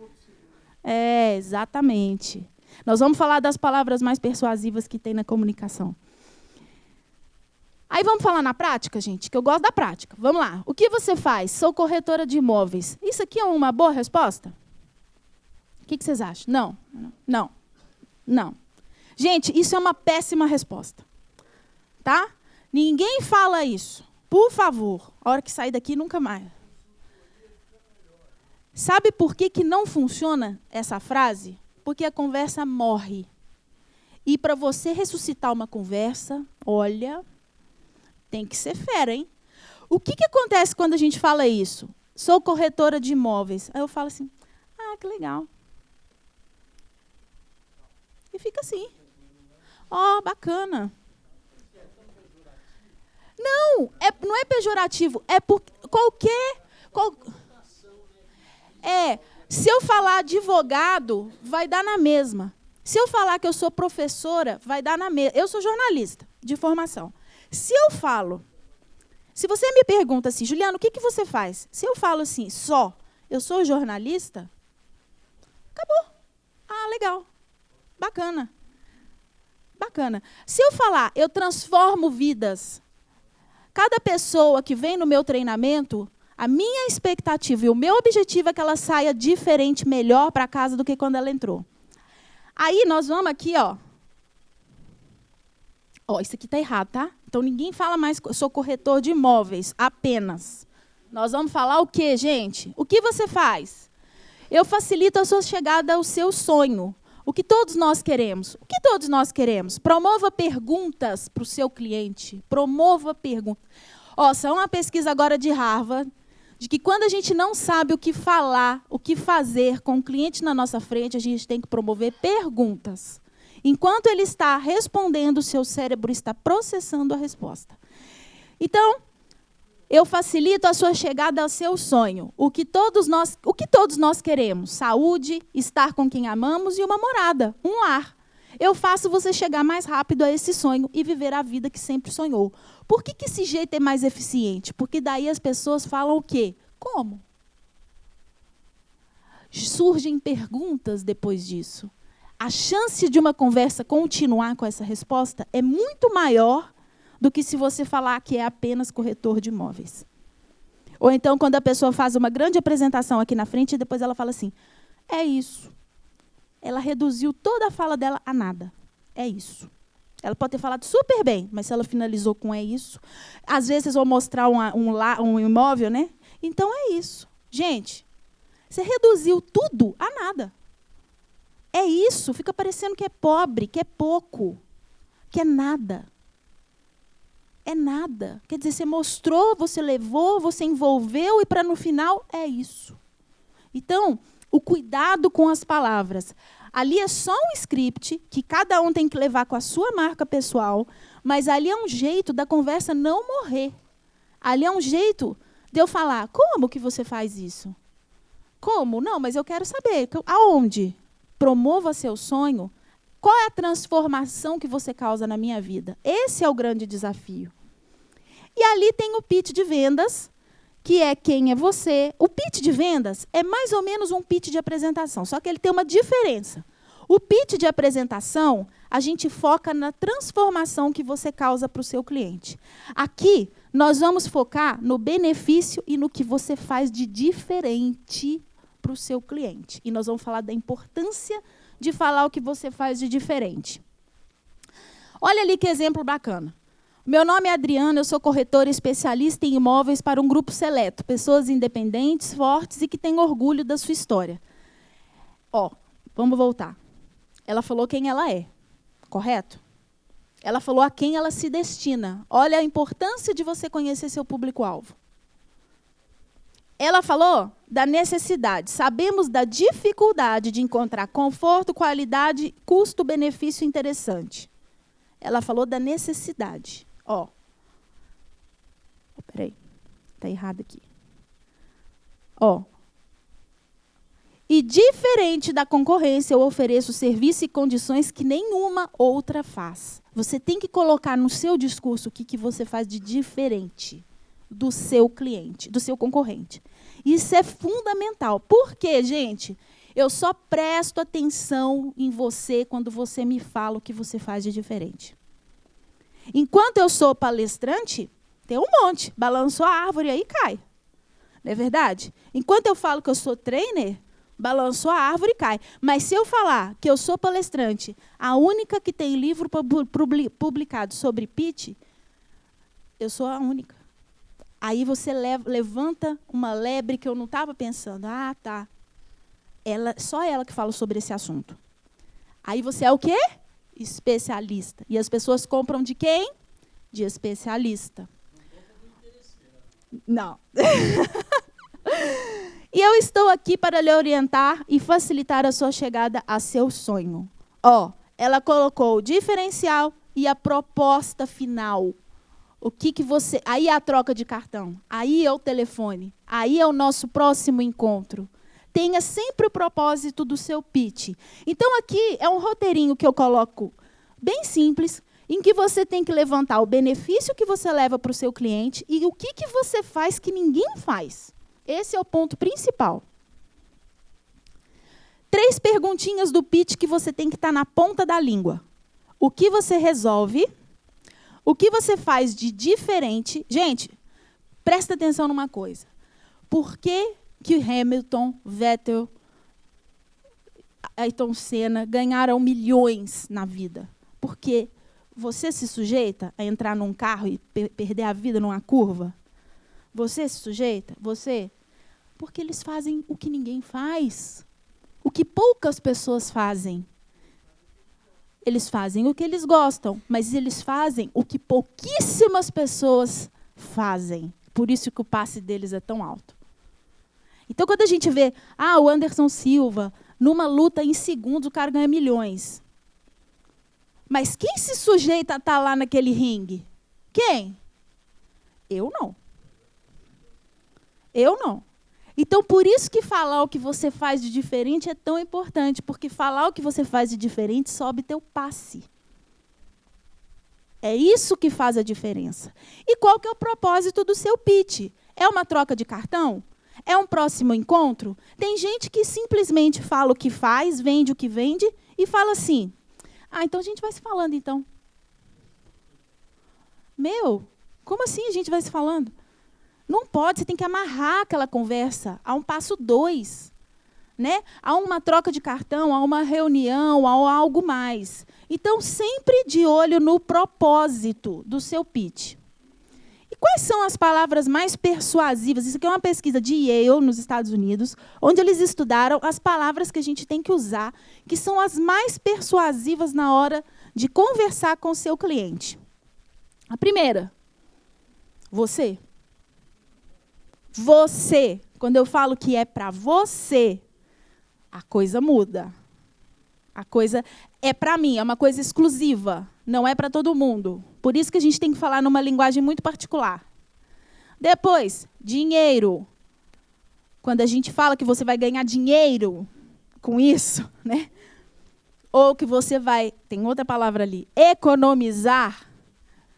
Speaker 1: Exatamente. Nós vamos falar das palavras mais persuasivas que tem na comunicação. Aí vamos falar na prática, gente, que eu gosto da prática. Vamos lá. O que você faz? Sou corretora de imóveis. Isso aqui é uma boa resposta? O que vocês acham? Não. Não. Não. Gente, isso é uma péssima resposta. Tá? Ninguém fala isso. Por favor. A hora que sair daqui, nunca mais. Sabe por que não funciona essa frase? Porque a conversa morre. E para você ressuscitar uma conversa, olha, tem que ser fera, hein? O que acontece quando a gente fala isso? Sou corretora de imóveis. Aí eu falo assim, que legal. E fica assim. Bacana. Não é pejorativo. É por qualquer... se eu falar advogado, vai dar na mesma. Se eu falar que eu sou professora, vai dar na mesma. Eu sou jornalista de formação. Se você me pergunta assim, Juliana, o que você faz? Se eu falo assim, eu sou jornalista, acabou. Legal. Bacana. Se eu falar, eu transformo vidas. Cada pessoa que vem no meu treinamento, a minha expectativa e o meu objetivo é que ela saia diferente, melhor para casa do que quando ela entrou. Aí nós vamos aqui, isso aqui está errado, tá? Então ninguém fala mais, eu sou corretor de imóveis, apenas. Nós vamos falar o quê, gente? O que você faz? Eu facilito a sua chegada ao seu sonho. O que todos nós queremos? O que todos nós queremos? Promova perguntas para o seu cliente. Promova perguntas. Saiu uma pesquisa agora de Harvard, de que quando a gente não sabe o que falar, o que fazer com o cliente na nossa frente, a gente tem que promover perguntas. Enquanto ele está respondendo, o seu cérebro está processando a resposta. Então, eu facilito a sua chegada ao seu sonho. O que todos nós queremos? Saúde, estar com quem amamos e uma morada, um lar. Eu faço você chegar mais rápido a esse sonho e viver a vida que sempre sonhou. Por que esse jeito é mais eficiente? Porque daí as pessoas falam o quê? Como? Surgem perguntas depois disso. A chance de uma conversa continuar com essa resposta é muito maior do que se você falar que é apenas corretor de imóveis. Ou então, quando a pessoa faz uma grande apresentação aqui na frente, e depois ela fala assim, é isso. Ela reduziu toda a fala dela a nada. É isso. Ela pode ter falado super bem, mas se ela finalizou com é isso... Às vezes, vocês vão mostrar um imóvel, né? Então, é isso. Gente, você reduziu tudo a nada. É isso. Fica parecendo que é pobre, que é pouco, que é nada. É nada. Quer dizer, você mostrou, você levou, você envolveu e, para no final, é isso. Então, o cuidado com as palavras. Ali é só um script que cada um tem que levar com a sua marca pessoal, mas ali é um jeito da conversa não morrer. Ali é um jeito de eu falar, como que você faz isso? Como? Não, mas eu quero saber. Aonde? Promova seu sonho. Qual é a transformação que você causa na minha vida? Esse é o grande desafio. E ali tem o pitch de vendas, que é quem é você. O pitch de vendas é mais ou menos um pitch de apresentação, só que ele tem uma diferença. O pitch de apresentação, a gente foca na transformação que você causa para o seu cliente. Aqui, nós vamos focar no benefício e no que você faz de diferente para o seu cliente. E nós vamos falar da importância de falar o que você faz de diferente. Olha ali que exemplo bacana. Meu nome é Adriana, eu sou corretora especialista em imóveis para um grupo seleto, pessoas independentes, fortes e que têm orgulho da sua história. Vamos voltar. Ela falou quem ela é, correto? Ela falou a quem ela se destina. Olha a importância de você conhecer seu público-alvo. Ela falou da necessidade. Sabemos da dificuldade de encontrar conforto, qualidade, custo-benefício interessante. Ela falou da necessidade. Peraí, está errado aqui. E diferente da concorrência, eu ofereço serviço e condições que nenhuma outra faz. Você tem que colocar no seu discurso o que você faz de diferente do seu cliente, do seu concorrente. Isso é fundamental. Por quê, gente? Eu só presto atenção em você quando você me fala o que você faz de diferente. Enquanto eu sou palestrante, tem um monte. Balançou a árvore e aí cai. Não é verdade? Enquanto eu falo que eu sou trainer, balançou a árvore e cai. Mas se eu falar que eu sou palestrante, a única que tem livro publicado sobre pitch, eu sou a única. Aí você levanta uma lebre que eu não estava pensando. Tá. Só ela que fala sobre esse assunto. Aí você é o quê? Especialista. E as pessoas compram de quem? De especialista. Não. E eu estou aqui para lhe orientar e facilitar a sua chegada a seu sonho. Ela colocou o diferencial e a proposta final. O que você... Aí é a troca de cartão. Aí é o telefone. Aí é o nosso próximo encontro. Tenha sempre o propósito do seu pitch. Então, aqui é um roteirinho que eu coloco bem simples, em que você tem que levantar o benefício que você leva para o seu cliente e o que você faz que ninguém faz. Esse é o ponto principal. 3 perguntinhas do pitch que você tem que estar na ponta da língua. O que você resolve? O que você faz de diferente? Gente, presta atenção numa coisa. Por que Hamilton, Vettel, Ayrton Senna ganharam milhões na vida? Porque você se sujeita a entrar num carro e perder a vida numa curva? Você se sujeita? Você? Porque eles fazem o que ninguém faz. O que poucas pessoas fazem. Eles fazem o que eles gostam, mas eles fazem o que pouquíssimas pessoas fazem. Por isso que o passe deles é tão alto. Então, quando a gente vê, o Anderson Silva, numa luta em segundos, o cara ganha milhões. Mas quem se sujeita a estar lá naquele ringue? Quem? Eu não. Eu não. Então, por isso que falar o que você faz de diferente é tão importante, porque falar o que você faz de diferente sobe teu passe. É isso que faz a diferença. E qual que é o propósito do seu pitch? É uma troca de cartão? É um próximo encontro? Tem gente que simplesmente fala o que faz, vende o que vende, e fala assim, então a gente vai se falando, então. Como assim a gente vai se falando? Não pode, você tem que amarrar aquela conversa a um passo 2. Né? Há uma troca de cartão, há uma reunião, há algo mais. Então, sempre de olho no propósito do seu pitch. E quais são as palavras mais persuasivas? Isso aqui é uma pesquisa de Yale, nos Estados Unidos, onde eles estudaram as palavras que a gente tem que usar, que são as mais persuasivas na hora de conversar com o seu cliente. A primeira, você. Você. Quando eu falo que é para você, a coisa muda. A coisa é para mim, é uma coisa exclusiva, não é para todo mundo. Por isso que a gente tem que falar numa linguagem muito particular. Depois, dinheiro. Quando a gente fala que você vai ganhar dinheiro com isso, né? Ou que você vai, tem outra palavra ali, economizar.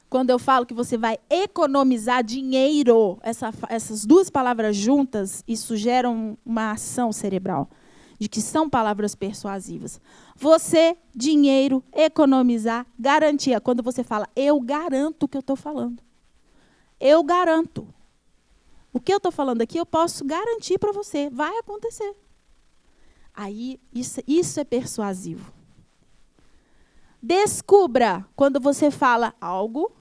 Speaker 1: Quando eu falo que você vai economizar dinheiro, essas 2 palavras juntas, isso gera uma ação cerebral, de que são palavras persuasivas. Você, dinheiro, economizar, garantia. Quando você fala, eu garanto o que eu estou falando. Eu garanto. O que eu estou falando aqui, eu posso garantir para você. Vai acontecer. Aí, isso é persuasivo. Descubra. Quando você fala algo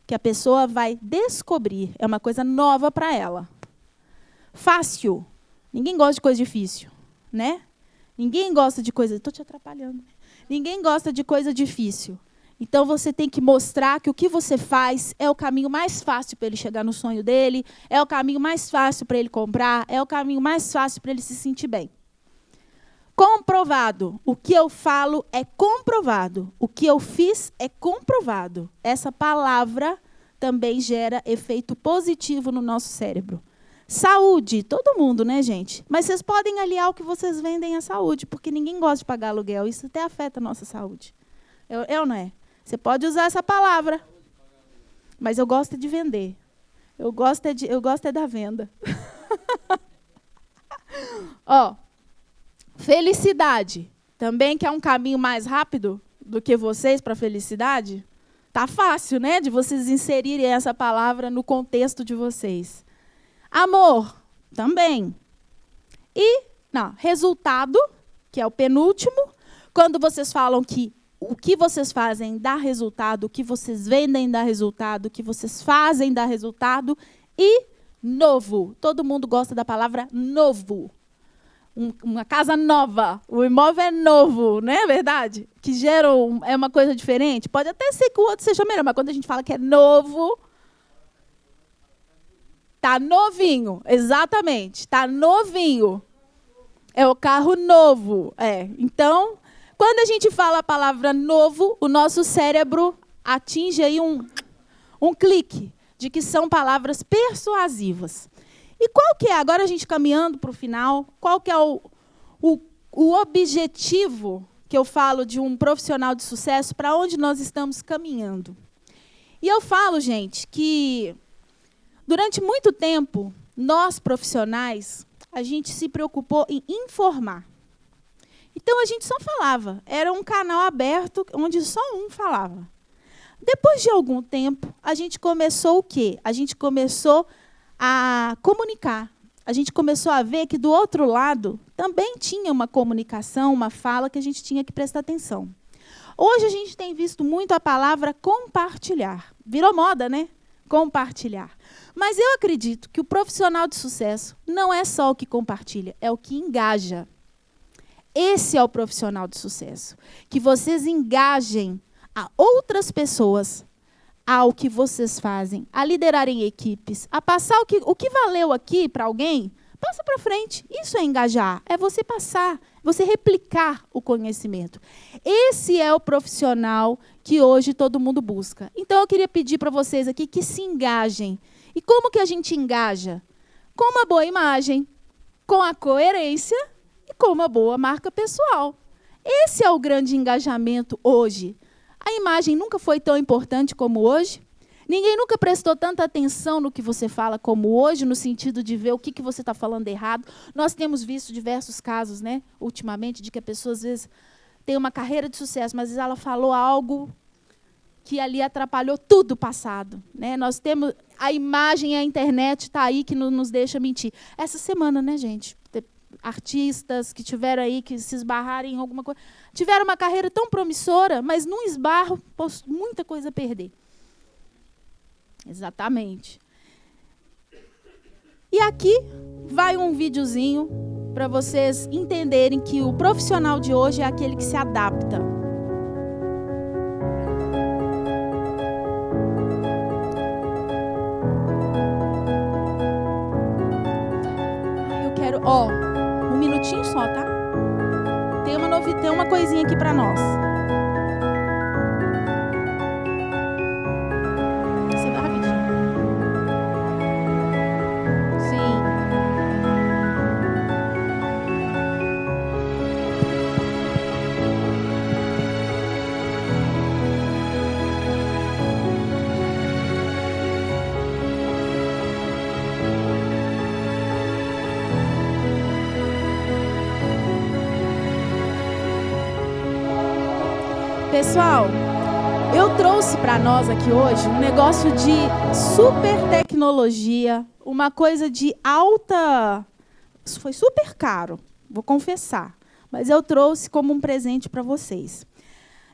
Speaker 1: que a pessoa vai descobrir. É uma coisa nova para ela. Fácil. Ninguém gosta de coisa difícil. Né? Ninguém gosta de coisa... Estou te atrapalhando. Ninguém gosta de coisa difícil. Então, você tem que mostrar que o que você faz é o caminho mais fácil para ele chegar no sonho dele, é o caminho mais fácil para ele comprar, é o caminho mais fácil para ele se sentir bem. Comprovado. O que eu falo é comprovado. O que eu fiz é comprovado. Essa palavra também gera efeito positivo no nosso cérebro. Saúde, todo mundo, né, gente? Mas vocês podem aliar o que vocês vendem à saúde, porque ninguém gosta de pagar aluguel. Isso até afeta a nossa saúde. É ou não é? Você pode usar essa palavra. Mas eu gosto de vender. Eu gosto da venda. Felicidade. Também quer um caminho mais rápido do que vocês para a felicidade? Tá fácil, né? De vocês inserirem essa palavra no contexto de vocês. Amor, também. E, resultado, que é o penúltimo, quando vocês falam que o que vocês fazem dá resultado, o que vocês vendem dá resultado, o que vocês fazem dá resultado, e novo. Todo mundo gosta da palavra novo. uma casa nova, o imóvel é novo, não é verdade? Que gera é uma coisa diferente. Pode até ser que o outro seja melhor, mas quando a gente fala que é novo, tá novinho, exatamente, tá novinho. É o carro novo. Então, quando a gente fala a palavra novo, o nosso cérebro atinge aí um clique de que são palavras persuasivas. E qual que é, agora a gente caminhando para o final, qual que é o objetivo que eu falo de um profissional de sucesso, para onde nós estamos caminhando? E eu falo, gente, que durante muito tempo, nós profissionais, a gente se preocupou em informar. Então, a gente só falava. Era um canal aberto onde só um falava. Depois de algum tempo, a gente começou o quê? A gente começou a comunicar. A gente começou a ver que, do outro lado, também tinha uma comunicação, uma fala que a gente tinha que prestar atenção. Hoje, a gente tem visto muito a palavra compartilhar. Virou moda, né? Compartilhar. Mas eu acredito que o profissional de sucesso não é só o que compartilha, é o que engaja. Esse é o profissional de sucesso. Que vocês engajem a outras pessoas ao que vocês fazem, a liderarem equipes, a passar o que valeu aqui para alguém, passa para frente. Isso é engajar, é você passar, você replicar o conhecimento. Esse é o profissional que hoje todo mundo busca. Então, eu queria pedir para vocês aqui que se engajem. E como que a gente engaja? Com uma boa imagem, com a coerência e com uma boa marca pessoal. Esse é o grande engajamento hoje. A imagem nunca foi tão importante como hoje. Ninguém nunca prestou tanta atenção no que você fala como hoje, no sentido de ver o que você está falando errado. Nós temos visto diversos casos, né, ultimamente, de que a pessoa, às vezes, tem uma carreira de sucesso, mas às vezes ela falou algo que ali atrapalhou tudo o passado. Né? Nós temos a imagem, a internet está aí que não nos deixa mentir. Essa semana, né, gente? Artistas que tiveram aí, que se esbarraram em alguma coisa, tiveram uma carreira tão promissora, mas num esbarro, muita coisa a perder. Exatamente. E aqui vai um videozinho para vocês entenderem que o profissional de hoje é aquele que se adapta. Eu quero, um minutinho só, tá? Tem uma coisinha aqui para nós. Você vai rapidinho. Sim. Pessoal, eu trouxe para nós aqui hoje um negócio de super tecnologia, uma coisa de alta... Isso foi super caro, vou confessar, mas eu trouxe como um presente para vocês.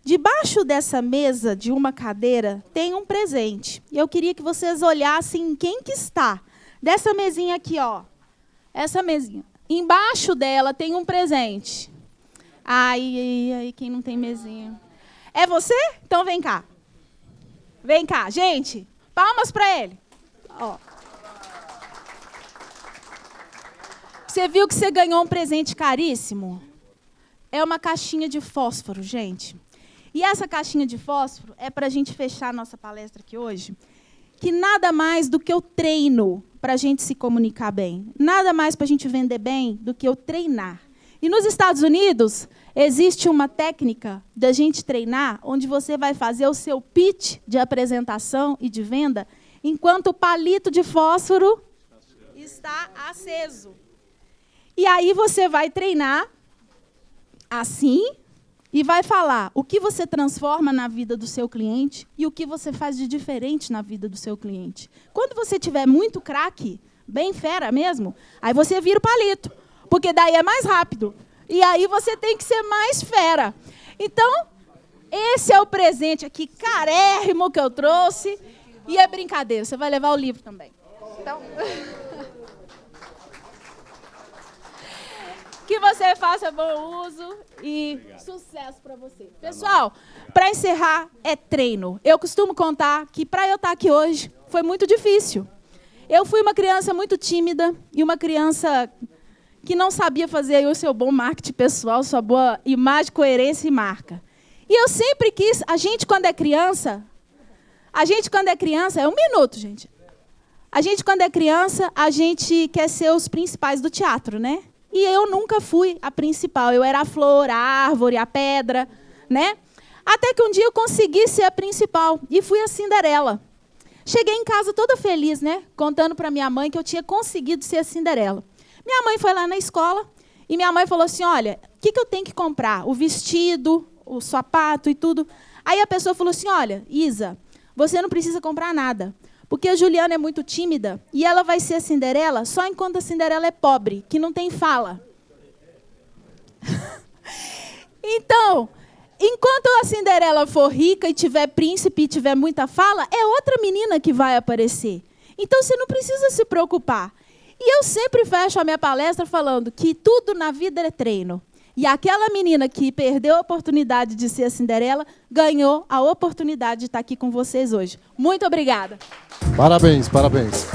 Speaker 1: Debaixo dessa mesa, de uma cadeira, tem um presente. E eu queria que vocês olhassem quem que está. Dessa mesinha aqui, ó. Essa mesinha. Embaixo dela tem um presente. Ai, quem não tem mesinha... É você? Então vem cá. Vem cá, gente. Palmas para ele. Ó. Você viu que você ganhou um presente caríssimo? É uma caixinha de fósforo, gente. E essa caixinha de fósforo é para a gente fechar a nossa palestra aqui hoje, que nada mais do que o treino para a gente se comunicar bem. Nada mais para a gente vender bem do que o treinar. E nos Estados Unidos, existe uma técnica da gente treinar, onde você vai fazer o seu pitch de apresentação e de venda, enquanto o palito de fósforo está aceso. E aí você vai treinar assim e vai falar o que você transforma na vida do seu cliente e o que você faz de diferente na vida do seu cliente. Quando você tiver muito craque, bem fera mesmo, aí você vira o palito. Porque daí é mais rápido. E aí você tem que ser mais fera. Então, esse é o presente aqui, carérrimo, que eu trouxe. E é brincadeira, você vai levar o livro também. Então... Que você faça bom uso e sucesso para você. Pessoal, para encerrar, é treino. Eu costumo contar que para eu estar aqui hoje foi muito difícil. Eu fui uma criança muito tímida e uma criança que não sabia fazer aí o seu bom marketing pessoal, sua boa imagem, coerência e marca. E eu sempre quis, a gente quando é criança, é um minuto, gente. A gente quando é criança, a gente quer ser os principais do teatro, né? E eu nunca fui a principal. Eu era a flor, a árvore, a pedra, né? Até que um dia eu consegui ser a principal e fui a Cinderela. Cheguei em casa toda feliz, né? Contando para minha mãe que eu tinha conseguido ser a Cinderela. Minha mãe foi lá na escola e minha mãe falou assim, olha, o que eu tenho que comprar? O vestido, o sapato e tudo. Aí a pessoa falou assim, olha, Isa, você não precisa comprar nada. Porque a Juliana é muito tímida e ela vai ser a Cinderela só enquanto a Cinderela é pobre, que não tem fala. Então, enquanto a Cinderela for rica e tiver príncipe e tiver muita fala, é outra menina que vai aparecer. Então, você não precisa se preocupar. E eu sempre fecho a minha palestra falando que tudo na vida é treino. E aquela menina que perdeu a oportunidade de ser a Cinderela, ganhou a oportunidade de estar aqui com vocês hoje. Muito obrigada.
Speaker 2: Parabéns, parabéns.